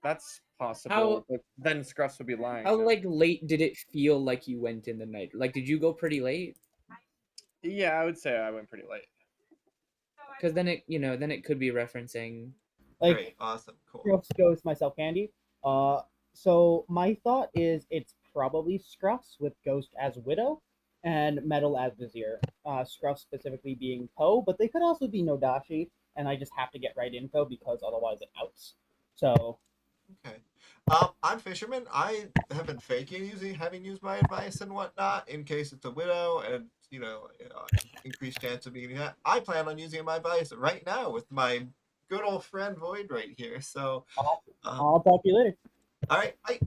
that's possible. How- But then Scruffs would be lying. How then. like late did it feel like you went in the night? Like, did you go pretty late? Yeah, I would say I went pretty late. Because then it could be referencing. Like, Great. Awesome. Cool. Scruffs Ghost, myself, Candy. So my thought is it's probably Scruffs with Ghost as Widow and Metal as Vizier. Scruffs specifically being Poe, but they could also be Nodashi, and I just have to get right info because otherwise it outs. So Okay. I'm Fisherman. I have been faking having used my advice and whatnot in case it's a widow and increased chance of being that. I plan on using my advice right now with my good old friend Void right here. So I'll talk to you later. All right. Hey.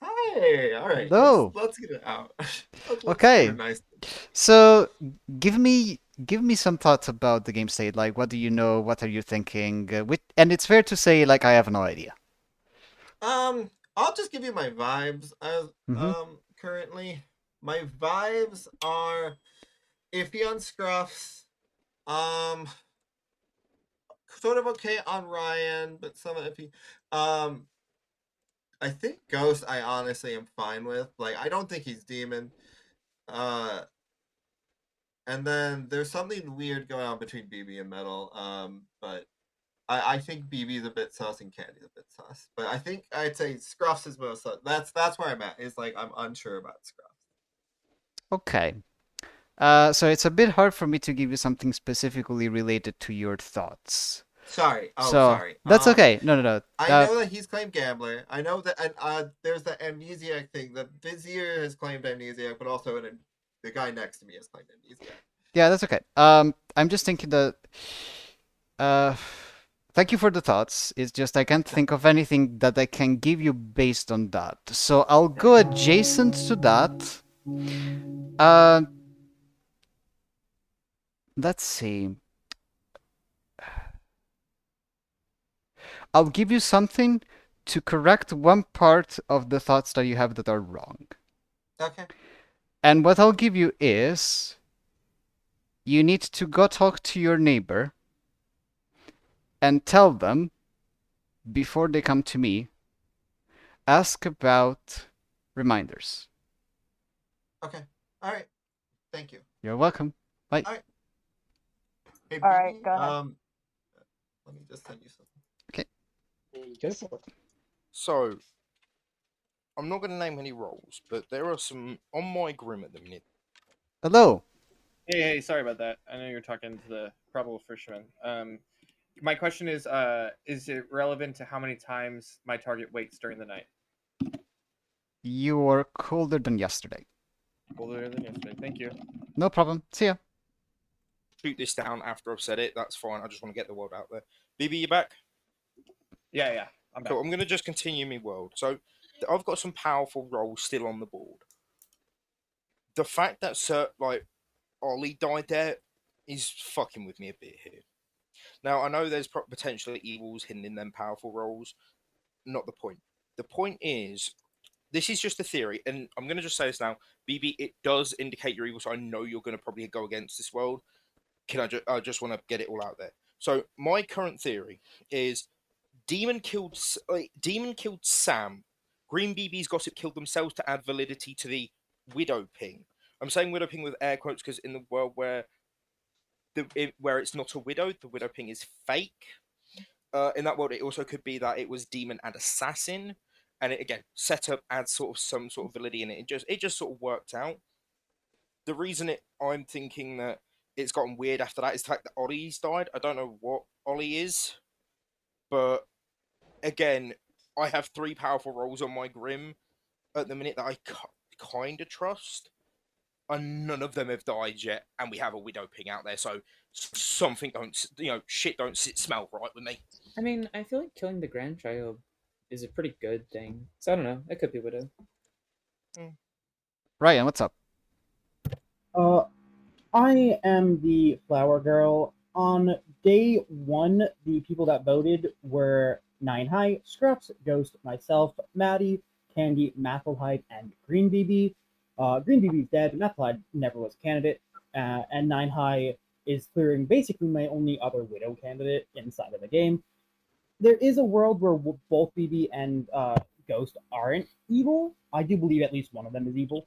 All right. Hello. Let's get it out. Let's Okay. do it nice. So give me some thoughts about the game state. Like, what do you know? What are you thinking? And it's fair to say, like, I have no idea. I'll just give you my vibes as currently. My vibes are iffy on Scruffs. Sort of okay on Ryan, but somewhat iffy. I think Ghost I honestly am fine with. Like, I don't think he's demon. And then there's something weird going on between BB and Metal. But I think BB's a bit sus and Candy's a bit sus. But I think I'd say Scruffs is most sus. That's where I'm at. Is like I'm unsure about Scruffs. Okay. So it's a bit hard for me to give you something specifically related to your thoughts. Sorry. Oh, So, sorry. That's okay. No. I know that he's claimed Gambler. I know that, and there's the Amnesiac thing. The Vizier has claimed Amnesiac, but also the guy next to me has claimed Amnesiac. Yeah, that's okay. I'm just thinking that. Thank you for the thoughts. It's just I can't think of anything that I can give you based on that. So I'll go adjacent to that. Let's see. I'll give you something to correct one part of the thoughts that you have that are wrong. Okay. And what I'll give you is you need to go talk to your neighbor and tell them before they come to me, ask about reminders. Okay. All right. Thank you. You're welcome. Bye. All right. Hey, All right, BB, go ahead. let me just send you something. Okay. Go for it. So, I'm not going to name any roles, but there are some on my grim at the minute. Hello. Hey, sorry about that. I know you're talking to the probable fisherman. My question is it relevant to how many times my target wakes during the night? You are colder than yesterday. Colder than yesterday. Thank you. No problem. See ya. Shoot this down after I've said it. That's fine. I just want to get the world out there. BB, you back? Yeah. I'm back. Cool. I'm going to just continue my world. So, I've got some powerful roles still on the board. The fact that Ollie died there is fucking with me a bit here. Now, I know there's potentially evils hidden in them powerful roles. Not the point. The point is, this is just a theory, and I'm going to just say this now. BB, it does indicate you're evil, so I know you're going to probably go against this world. I just want to get it all out there. So my current theory is Demon killed Sam. Green BB's gossip killed themselves to add validity to the widow ping. I'm saying widow ping with air quotes because in the world where where it's not a widow, the widow ping is fake. In that world, it also could be that it was demon and assassin, and it again setup adds sort of some sort of validity in it. It just sort of worked out. The reason I'm thinking that it's gotten weird after that is the fact that Ollie's died. I don't know what Ollie is, but again, I have 3 powerful rolls on my Grim at the minute that I kind of trust, and none of them have died yet, and we have a widow ping out there, so something shit don't smell right with me. I mean, I feel like killing the grandchild is a pretty good thing. So I don't know. It could be widow. Ryan, what's up? I am the flower girl. On day 1, the people that voted were Nine High, Scruffs, Ghost, myself, Maddie, Candy, Mathelhide, and Green BB. Green BB's dead. Mathelhide never was a candidate, and Nine High is clearing basically my only other widow candidate inside of the game. There is a world where both BB and Ghost aren't evil. I do believe at least one of them is evil.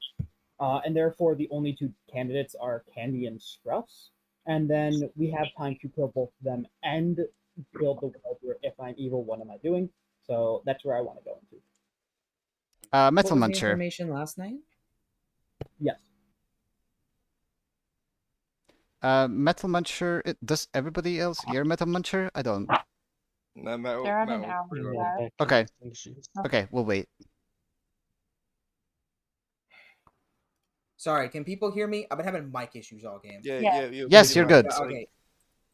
And therefore, the only 2 candidates are Candy and Scruffs. And then we have time to kill both of them and build the world where if I'm evil, what am I doing? So that's where I want to go into. Metal what was Muncher. the information last night? Yes. Metal Muncher. Does everybody else hear Metal Muncher? I don't. No, metal. They're at an hour. Yeah. Okay. Okay, we'll wait. Sorry, can people hear me? I've been having mic issues all game. Yes, you're good. Okay.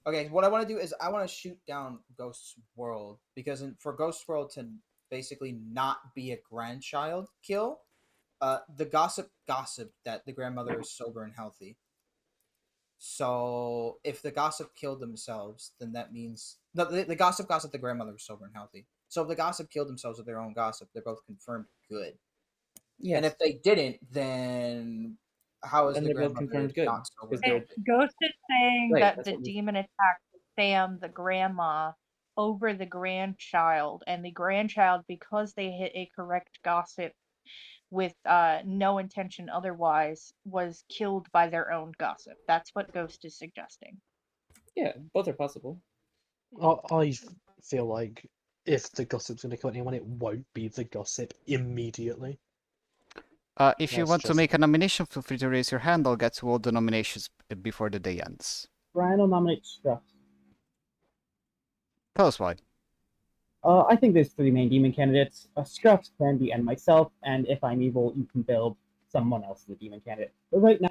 Okay, what I want to do is I want to shoot down Ghost's World, because for Ghost's World to basically not be a grandchild kill, the gossip that the grandmother is sober and healthy. So if the gossip killed themselves, then that means no, the gossip the grandmother was sober and healthy. So if the gossip killed themselves with their own gossip, they're both confirmed good. Yes. And if they didn't, then how is Then the they're both grandmother confirmed good, not sober? 'cause they're- Ghost is saying Right, that that's the what we- demon attacked Sam, the grandma, over the grandchild, and the grandchild, because they hit a correct gossip with no intention otherwise, was killed by their own gossip. That's what Ghost is suggesting. Yeah, both are possible. I feel like if the gossip's going to kill anyone, it won't be the gossip immediately. If you That's want to just make a nomination, feel free to raise your hand. I'll get to all the nominations before the day ends. Brian will nominate Scruffs. Tell us why. I think there's 3 main demon candidates: Scruffs, Candy, and myself. And if I'm evil, you can build someone else as a demon candidate. But right now,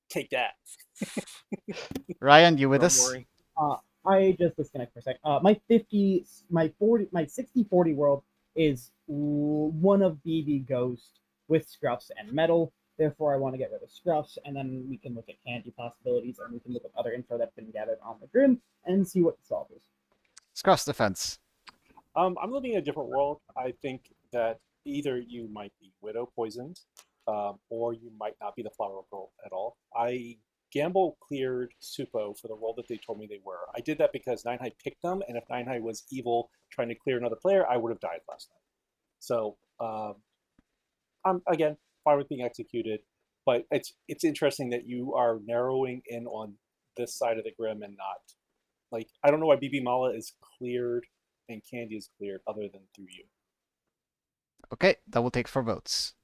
Take that. Ryan, you with us? I just disconnect for a sec. My 60-40 world is one of BB Ghost with Scruffs and Metal. Therefore, I want to get rid of Scruffs, and then we can look at Candy possibilities, and we can look at other info that's been gathered on the Grim and see what the solve is. Scruffs defense. I'm looking at a different world. I think that either you might be widow poisoned, or you might not be the flower girl at all. I gamble cleared Supo for the role that they told me they were. I did that because Nine High picked them, and if Nine High was evil trying to clear another player, I would have died last night. So I'm again fine with being executed, but it's interesting that you are narrowing in on this side of the Grim and not like I don't know why BB Mala is cleared and Candy is cleared other than through you. Okay, that will take 4 votes.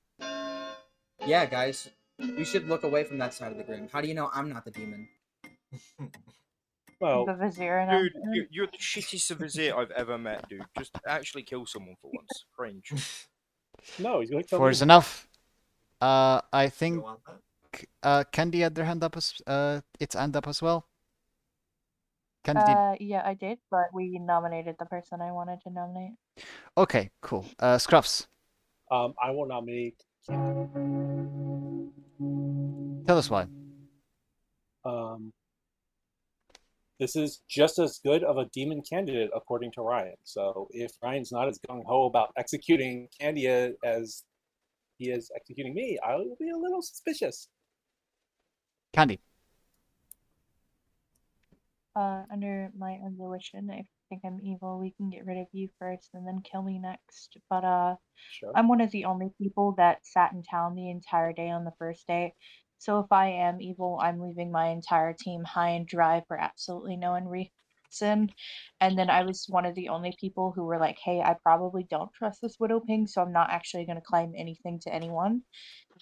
Yeah, guys, we should look away from that side of the Grim. How do you know I'm not the demon? Well, The Vizier, Dude, you're the shittiest Vizier I've ever met, dude. Just actually kill someone for once. Cringe. No, he's going to kill 4 me. is enough. I think Candy had their hand up its hand up as well. Candy did... Yeah, I did, but we nominated the person I wanted to nominate. Okay, cool. Scruffs. I will nominate Candy. Tell us why. This is just as good of a demon candidate, according to Ryan. So if Ryan's not as gung ho about executing Candia as he is executing me, I will be a little suspicious. Candy. Under my intuition, if you think I'm evil, we can get rid of you first and then kill me next. But Sure. I'm one of the only people that sat in town the entire day on the first day. So if I am evil, I'm leaving my entire team high and dry for absolutely no reason. And then I was one of the only people who were like, hey, I probably don't trust this Widow Ping, so I'm not actually going to claim anything to anyone.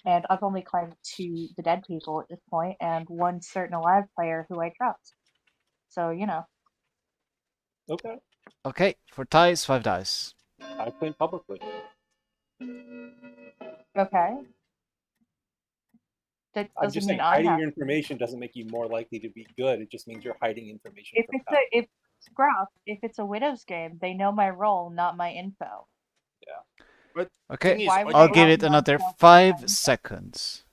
And I've only claimed to the dead people at this point, and one certain alive player who I trust. So, you know. Okay. Okay, for ties, 5 dice. I claim publicly. Okay. That I'm doesn't just mean saying, I hiding have. your information doesn't make you more likely to be good. It just means you're hiding information If from it's power. if Scruff, if it's a Widow's game, they know my role, not my info. Yeah. But Okay, thing is, Why would I'll they give have it my another info? 5 seconds.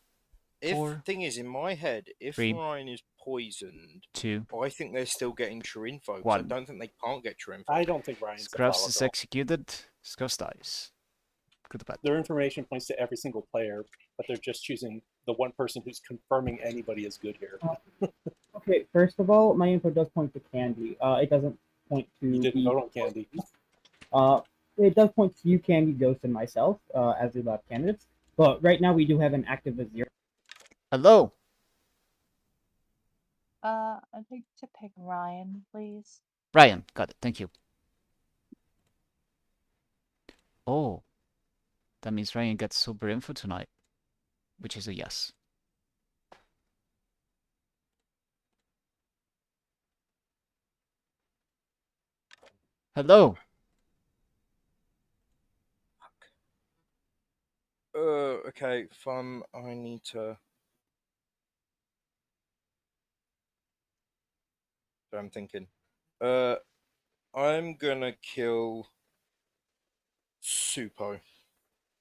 if 4, thing is in my head, if 3, Ryan is poisoned, 2, I think they're still getting true info. 'Cause I 1. don't think they can't get true info. I don't think Ryan's a Scruffs flower is girl. executed. Scruffs dies. Good bad. Their information points to every single player, but they're just choosing the one person who's confirming anybody is good here. Okay, first of all, my info does point to Candy. It doesn't point to You didn't the vote on Candy. It does point to you, Candy, Ghost, and myself as the left candidates. But right now we do have an active Vizier. Hello. I'd like to pick Ryan, please. Ryan, got it. Thank you. Oh, that means Ryan gets super info tonight, which is a yes. Hello. Okay, fun. I need to. So I'm thinking. I'm gonna kill Supo.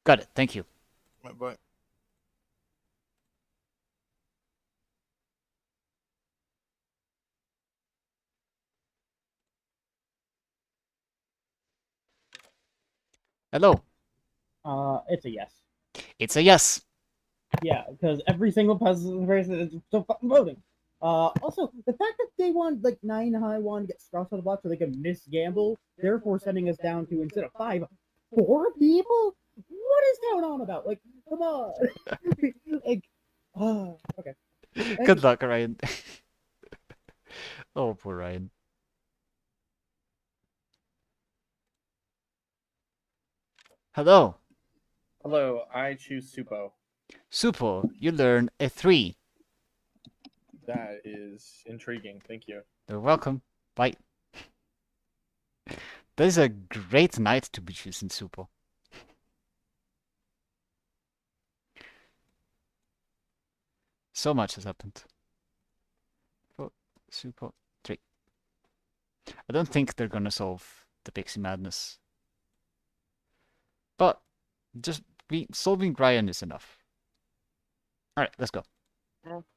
Got it. Thank you. Bye. Hello. It's a yes. It's a yes. Yeah, because every single person is still fucking voting. Also, the fact that they want like 9 high one get Strauss on the block so they can miss gamble, therefore sending us down to instead of 5, 4 people. What is going on about? Like, come on. Like, okay. Good luck, Ryan. Oh, poor Ryan. Hello. Hello, I choose Supo. Supo, you learn a 3. That is intriguing. Thank you. You're welcome. Bye. That is a great night to be choosing Supo. So much has happened. Supo 3. I don't think they're gonna solve the Pixie Madness. But just solving Ryan is enough. Alright, let's go.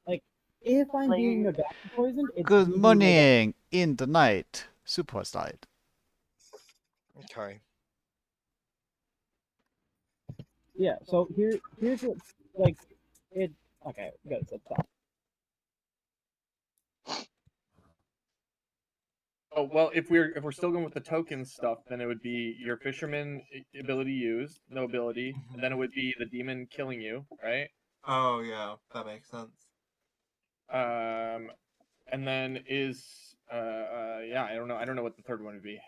Like, if I'm being Nodaki poisoned, it's Good usually morning in the night. Supo has died. Okay. Yeah, so here's what, like, it, okay, good, let's stop. Oh well, if we're still going with the token stuff, then it would be your fisherman ability used, no ability, and then it would be the demon killing you, right? Oh yeah, that makes sense. And then yeah, I don't know what the third one would be.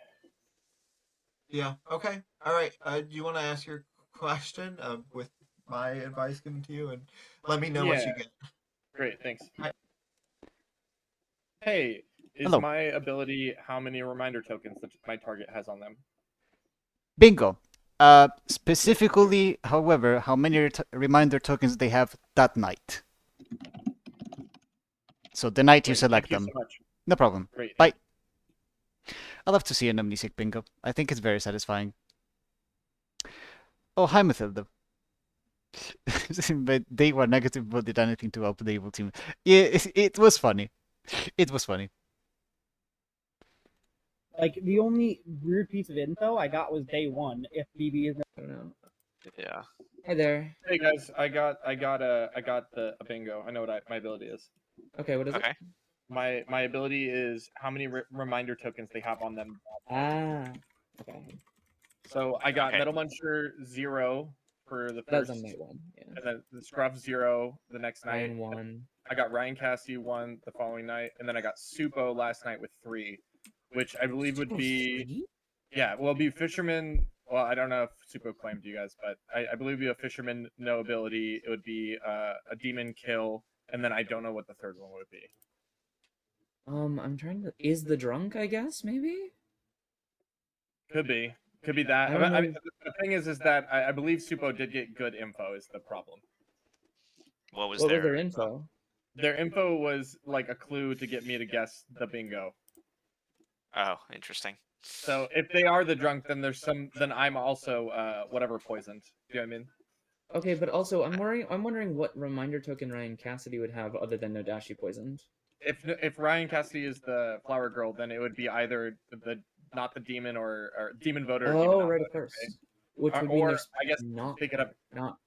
Yeah. Okay. All right. Do you want to ask your question with my advice given to you, and let me know what you get. Great. Thanks. Hi. Hey, is Hello. my ability how many reminder tokens that my target has on them? Bingo. Specifically, however, how many reminder tokens they have that night. So the night you Great, select thank you them. so much. No problem. Great. Bye. I love to see an amnesic bingo. I think it's very satisfying. Oh, hi, Mathilda. But they were negative, but did anything to help the evil team. Yeah, it was funny. It was funny. Like the only weird piece of info I got was day one. If BB is, I don't know. Yeah. Hi there. Hey guys, I got a bingo. I know what my ability is. Okay, what is Okay. it? My ability is how many reminder tokens they have on them. Ah. Okay. So I got Okay. Metal Muncher 0 for the That was first, on night 1. Yeah. and then the Scruff 0 the next night. Ryan 1. I got Ryan Cassidy 1 the following night, and then I got Supo last night with 3, which I believe would be well, it'd be Fisherman. Well, I don't know if Supo claimed you guys, but I believe it'd be a Fisherman no ability. It would be a Demon kill, and then I don't know what the third one would be. I'm trying to. Is the drunk? I guess maybe. Could be that. I mean, the thing is that I believe Supo did get good info. Is the problem? What was What their was their info? Their info was like a clue to get me to guess the bingo. Oh, interesting. So if they are the drunk, then then I'm also whatever poisoned. Do you know what I mean? Okay, but also I'm wondering what reminder token Ryan Cassidy would have other than Nodashi poisoned. If Ryan Cassidy is the flower girl, then it would be either not the demon or demon voter. Or demon Oh, not right, voter, of course. okay? Which would mean or there's I guess not they could have not.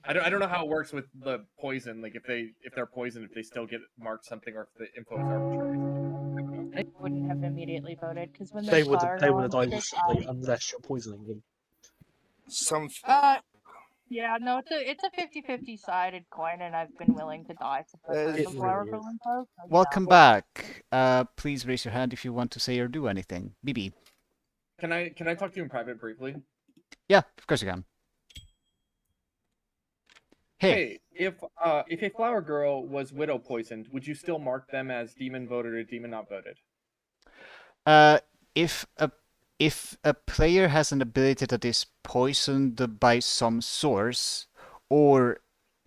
I don't know how it works with the poison. Like if they're poisoned, if they still get marked something, or if the info is arbitrary. I wouldn't have immediately voted because when They there's would flower they girl would on have the died script, instantly unless you're poisoning them. yeah, no, it's a 50-50 sided coin, and I've been willing to die to put It some flower really girl is. info. So, Welcome back. Please raise your hand if you want to say or do anything. BB. Can I talk to you in private briefly? Yeah, of course you can. Hey, if a flower girl was widow poisoned, would you still mark them as demon voted or demon not voted? If a player has an ability that is poisoned by some source or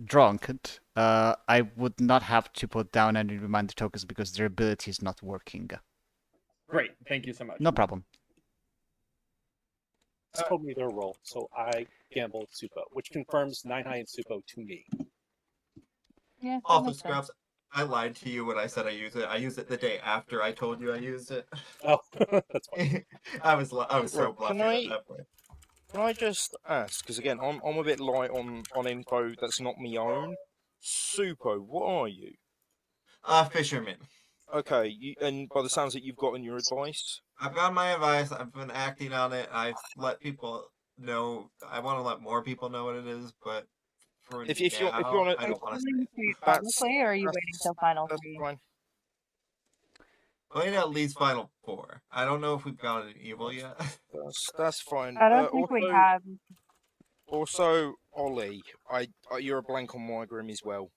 drunk, I would not have to put down any reminder tokens because their ability is not working. Great, thank you so much. No problem. Told me their role, so I gambled Supo, which confirms Nine High and Supo to me. Yeah. Also, Scraps, I lied to you when I said I used it. I used it the day after I told you I used it. Oh, that's fine. I was so Look, bluffing at that point. Can I just ask? Because again, I'm a bit light on info that's not my own. Supo, what are you? Fisherman. Okay, and by the sounds that you've gotten your advice. I've got my advice. I've been acting on it. I've let people know. I want to let more people know what it is, but for If you now, want I don't want to say it. Publicly, or are you waiting till final That's three? fine. Wait at least Final Four. I don't know if we've got an evil yet. That's fine. I don't think we have. Also, Ollie, you're a blank on my grim as well.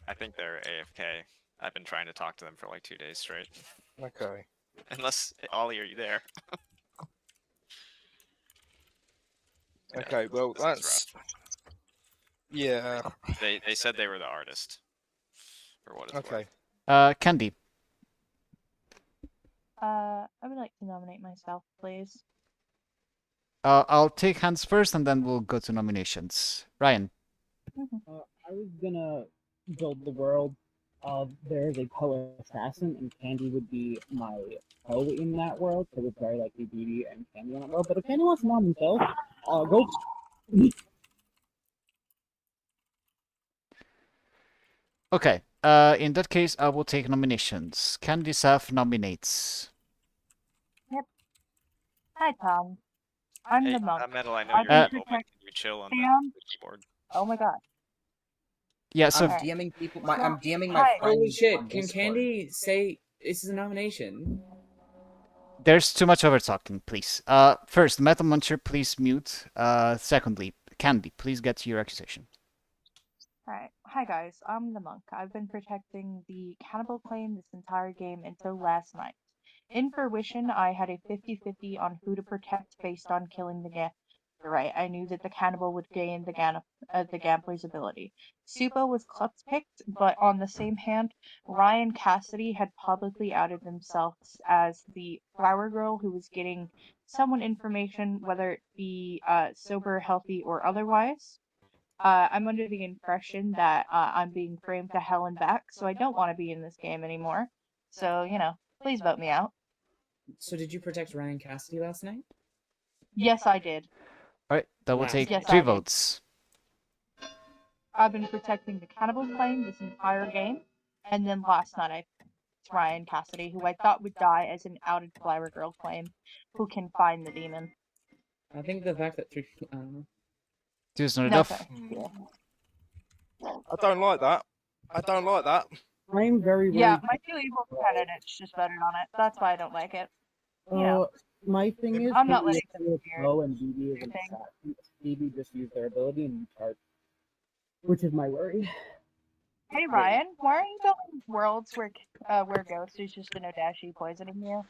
I think they're AFK. I've been trying to talk to them for like 2 days straight. Okay. Unless Ollie, are you there? Okay, well that's yeah. They said they were the artist. For what it's worth. Candy. I would like to nominate myself, please. I'll take hands first, and then we'll go to nominations. Ryan. I was gonna build the world of there's a Poe assassin, and Candy would be my Poe in that world, so it's very likely BB and Candy in that world. But if Candy wants to nom himself, go. Okay. In that case, I will take nominations. Candy Saf nominates. Yep. Hi, Tom. I'm Hey, the monk. Metal, I know I've you're been evil, but can you chill on Sam? the keyboard? Oh my god. Yeah, so I'm DMing people. I'm DMing my Hi. friends. Holy shit! on Can Discord. Candy say this is a nomination? there's too much over talking, please. First, Metal Muncher, please mute. Secondly, Candy, please get to your accusation. Alright. Hi guys, I'm the monk. I've been protecting the cannibal claim this entire game until last night. In fruition, I had a 50-50 on who to protect based on killing the gambler. Right, I knew that the cannibal would gain the gambler's ability. Supo was Klutz picked, but on the same hand, Ryan Cassidy had publicly outed themselves as the flower girl who was getting someone information, whether it be sober, healthy, or otherwise. I'm under the impression that I'm being framed to hell and back, so I don't want to be in this game anymore. So, Please vote me out. So did you protect Ryan Cassidy last night? Yes, I did. All right, that will Last take night. Yes, 3 I did. votes. I've been protecting the cannibal claim this entire game, and then last night I picked Ryan Cassidy, who I thought would die as an outed flower girl claim, who can find the demon. I think the fact that three. Two's not No enough. offense. Yeah. I don't like that. I don't like that. I'm very, very. Yeah, my two evil candidates just voted on it. That's why I don't like it. You know, My thing is, I'm not Katie letting them is hear low and BB is your an thing. assassin. BB just used their ability and charged, which is my worry. Hey Ryan, why are you building worlds where Ghost is just an Odashi poisoning you?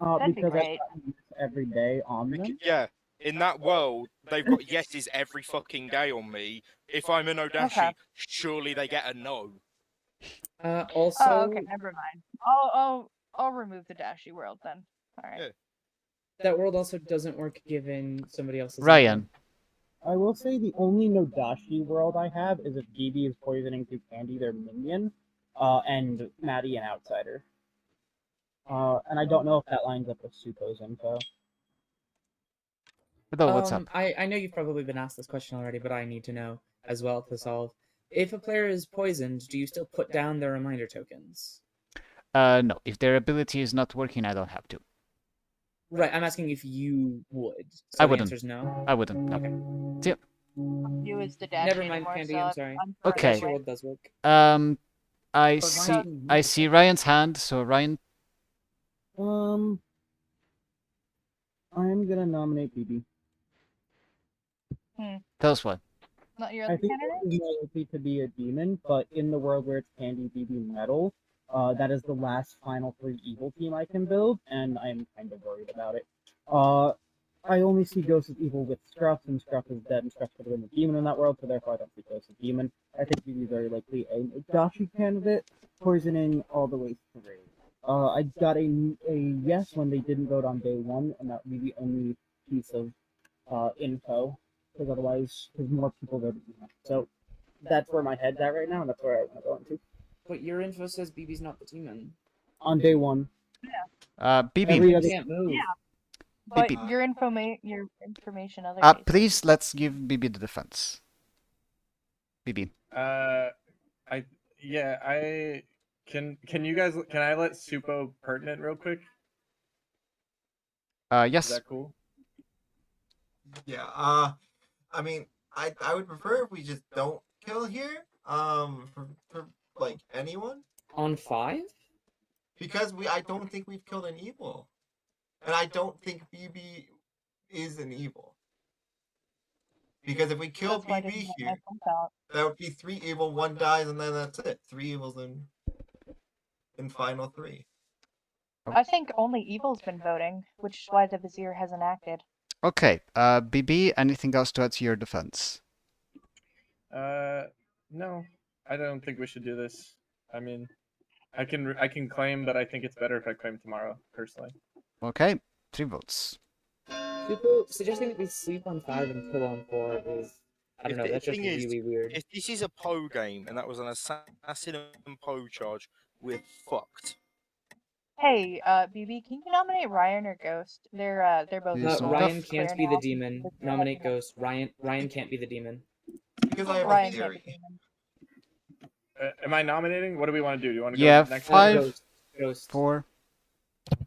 That'd be Because I great. use every day on them. Yeah, in that world, they've got yeses every fucking day on me. If I'm an Odashi, Okay. surely they get a no. Also. Oh, okay, never mind. I'll remove the Dashi world then. All right. Yeah. That world also doesn't work given somebody else's. Ryan. I will say the only Nodashi world I have is if BB is poisoning through Candy, their minion, and Maddie, an outsider. And I don't know if that lines up with Supo's info. What's up? I know you've probably been asked this question already, but I need to know as well to solve. If a player is poisoned, do you still put down their reminder tokens? No. If their ability is not working, I don't have to. Right, I'm asking if you would. So I the wouldn't. answer's no. I wouldn't. No. Okay. Yep. You is the Dashi Never mind, anymore, Candy. so I'm sorry. Okay. Dashi world does work. I But see. Ryan- I see Ryan's hand. So Ryan, I'm gonna nominate BB. tell us what. Not your I other think candidate? it is more likely to be a demon, but in the world where it's Candy, BB, Metal, that is the last final 3 evil team I can build, and I'm kind of worried about it. I only see Ghost as evil with Scruff, and Scruff is dead, and Scruff could have been a demon in that world, so therefore I don't see Ghost as demon. I think BB is very likely a Dashi candidate, poisoning all the way through. I got a yes when they didn't vote on day 1, and that would be the only piece of info, because otherwise there's more people voted than that. So that's where my head's at right now, and that's where I want to go into. But your info says BB's not the demon. On day 1. BB. Every other- Can't move. Yeah. But BB. your information other cases. Please, let's give BB the defense. BB. Can you guys, can I let Supo pertinent real quick? Yes. Is that cool? Yeah. I mean, I would prefer if we just don't kill here. For like anyone. On 5? Because I don't think we've killed an evil, and I don't think BB is an evil. Because if we kill That's why I BB didn't get here, my points out. that would be 3 evil, 1 dies, and then that's it. 3 evils in final 3. I think only evil's been voting, which is why the Vizier hasn't acted. Okay. BB. Anything else to add to your defense? No, I don't think we should do this. I mean, I can claim, but I think it's better if I claim tomorrow, personally. Okay. 3 votes. Supo suggesting that we sleep on 5 and kill on 4 is, I don't know, that's just really weird. If this is a Poe game and that was an assassin and Poe charge, we're fucked. Hey, BB, can you nominate Ryan or Ghost? They're both. Yes, equal. Ryan Clear can't be the now. demon. Nominate Ghost. Ryan can't be the demon. Because I have Ryan a can't be theory. demon. Am I nominating? What do we want to do? Do you want to go Yeah, next? 5, Ghost. 4.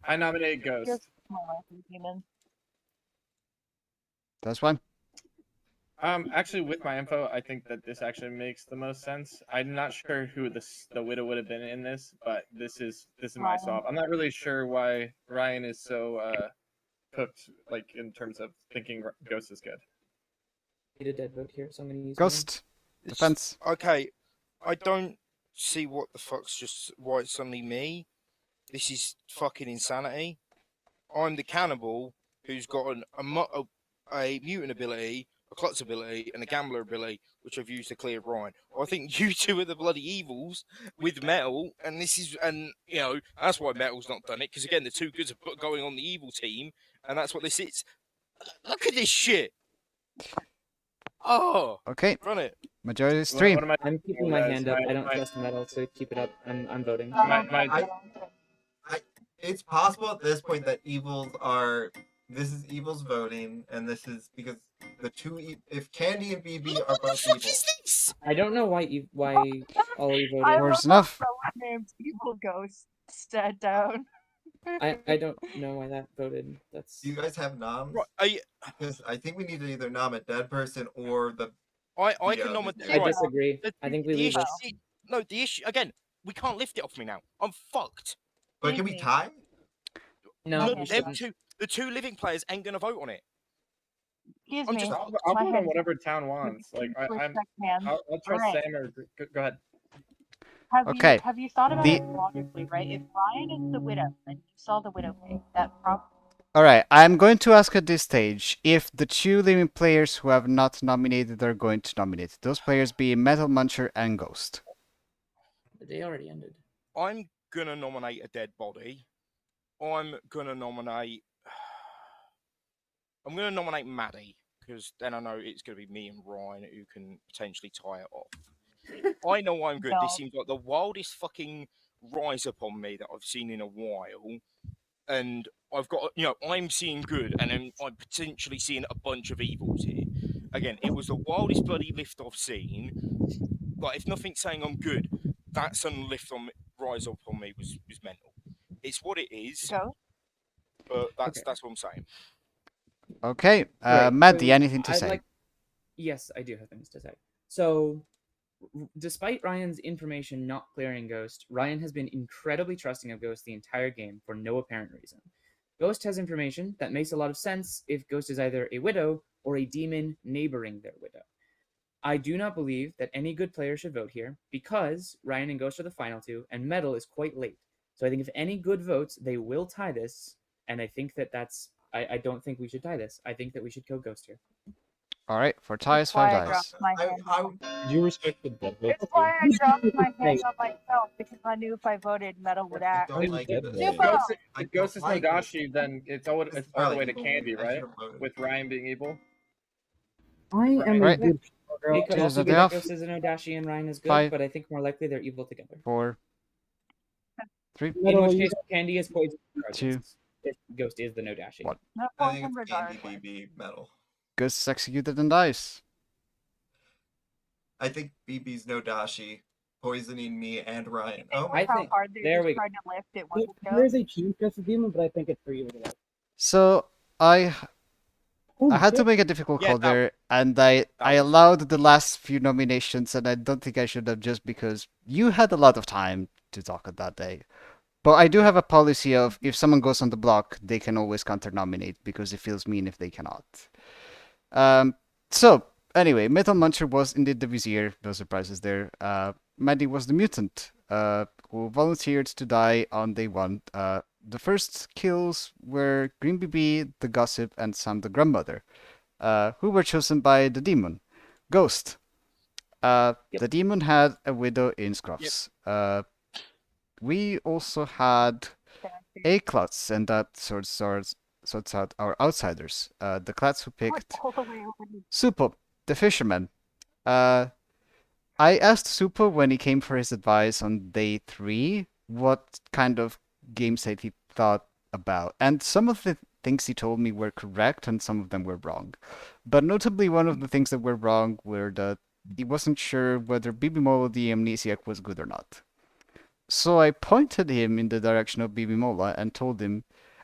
I nominate Ghost. Ghost is more likely demon. That's one. Actually, with my info, I think that this actually makes the most sense. I'm not sure who the widow would have been in this, but this is my solve. I'm not really sure why Ryan is so cooked, like in terms of thinking Ghost is good. Need a dead vote here, so I'm gonna use Ghost. Defense. Okay, I don't see what the fuck's why it's suddenly me. This is fucking insanity. I'm the cannibal who's got a mutant ability, a klutz ability, and a gambler ability, which I've used to clear Ryan. I think you two are the bloody evils with Metal, and you know, that's why Metal's not done it, because again, the two goods are going on the evil team, and that's what this is. Look at this shit! Oh! Okay. Run it. Majority is 3. I'm keeping my hand up. I don't trust Metal, so keep it up. I'm voting. it's possible at this point that evils are. This is evils voting, and this is because the two. If Candy and BB are both evil. this? I don't know why Ollie voted. I Worse will not enough. throw named evil ghost stat down. I don't know why that voted. That's. Do you guys have noms? Right, Because I think we need to either nom a dead person or the. I can nominate. Vizier. I Right. disagree. I think we The leave issue, this. no, the issue again. We can't lift it off me now. I'm fucked. But can we tie? No, Okay. we them shouldn't. the two living players ain't gonna vote on it. Excuse I'm me. just I'll My vote on hand. whatever town wants. Like I'm, Respect, man. I'll trust Alright. Sam or go ahead. Okay. Have you thought about The- it logically, right? If Ryan is the widow and you saw the widow pig, that probably Alright, I'm going to ask at this stage if the two living players who have not nominated are going to nominate. Those players being Metal Muncher and Ghost. The day already ended. I'm gonna nominate a dead body. I'm gonna nominate Maddie because then I know it's gonna be me and Ryan who can potentially tie it off. I know I'm good. No. This seems like the wildest fucking rise up on me that I've seen in a while. And I've got, I'm seeing good, and then I'm potentially seeing a bunch of evils here. Again, it was the wildest bloody lift I've seen. Like, if nothing's saying I'm good, that sudden rise up on me was mental. It's what it is, but that's what I'm saying. Okay, Right, Maddie, so anything to I'd say? Yes, I do have things to say. So, despite Ryan's information not clearing Ghost, Ryan has been incredibly trusting of Ghost the entire game for no apparent reason. Ghost has information that makes a lot of sense if Ghost is either a widow or a demon neighboring their widow. I do not believe that any good player should vote here because Ryan and Ghost are the final two, and Metal is quite late. So I think if any good votes, they will tie this, and I think that's. I don't think we should tie this. I think that we should kill Ghost here. Alright, for ties, why 5 I dropped dice. my hand. Did you respect the dead vote? It's why I dropped my hand on myself because I knew if I voted, Metal would act. don't like dead this. vote. Super! If Ghost is like it. Nodashi, then it's all the probably way to evil. Candy, I right? should've voted. With Ryan being evil. I am Right. a good girl. It could Cheers, also be day that off. Ghost is an Odashi and Ryan is good, 5, but I think more likely they're evil together. 4, 3, In Metal, which you case, Candy is poisoned. 2. If Ghost is the Nodashi. 1. No I think poison it's Candy, regardless. BB, Metal. Ghost is executed and dies. I think BB's Nodashi poisoning me and Ryan. Oh, I How think hard they there just we go. tried to lift it There wasn't is a team just a demon, but I think it's for you to like. So, I Oh, had to shit. make a difficult Yeah, call that- there, and I was- allowed the last few nominations, and I don't think I should have just because you had a lot of time to talk on that day. But I do have a policy of if someone goes on the block, they can always counter-nominate because it feels mean if they cannot. So, anyway, Metal Muncher was indeed the Vizier, no surprises there. Maddie was the mutant, who volunteered to die on day 1. The first kills were Green BB, the Gossip, and Sam the Grandmother, who were chosen by the demon, Ghost. The demon had a widow in Scruffs. We also had a Klutz, and that sorts out our outsiders. The Klutz who picked all the way over to Supo, the fisherman. I asked Supo when he came for his advice on day 3 what kind of game state he thought about, and some of the things he told me were correct and some of them were wrong. But notably, one of the things that were wrong were that he wasn't sure whether Bibimola the Amnesiac was good or not. So I pointed him in the direction of Bibimola and told him,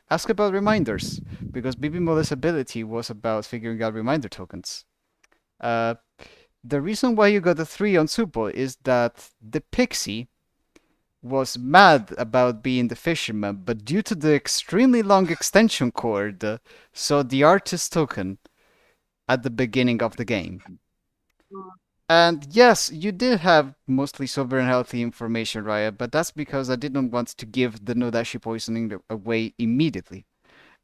ask about reminders, because Bibimola's ability was about figuring out reminder tokens. The reason why you got a 3 on Supo is that the pixie was mad about being the fisherman, but due to the extremely long extension cord, saw the artist token at the beginning of the game. And yes, you did have mostly sober and healthy information, Raya, but that's because I didn't want to give the Nodashi poisoning away immediately.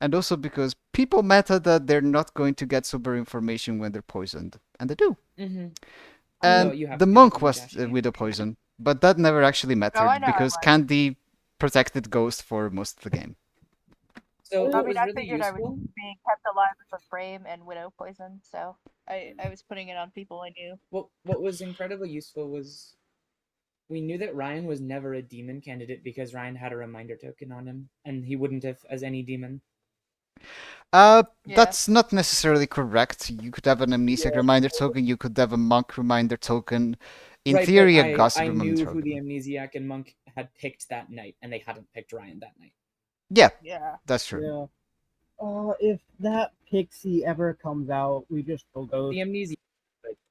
And also because people meta that they're not going to get sober information when they're poisoned. And they do. Mm-hmm. And you have the to give monk them was Nodashi. with the poison, but that never actually mattered I know it because was. Candy protected Ghost for most of the game. So I what mean, was I really figured I was useful? being kept alive with a frame and widow poison, so I was putting it on people I knew. What was incredibly useful was we knew that Ryan was never a demon candidate because Ryan had a reminder token on him, and he wouldn't have as any demon. That's not necessarily correct. You could have an amnesiac reminder token. You could have a monk reminder token. In Right, theory, but a gossip I reminder knew token. who the amnesiac and monk had picked that night, and they hadn't picked Ryan that night. Yeah, that's true. Yeah. If that pixie ever comes out, we just will go. The amnesia.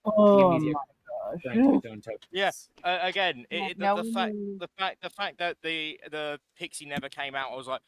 Oh amnesia my burned to gosh. its own token. Yeah. Again, Yeah, the no, fact that the pixie never came out, I was like,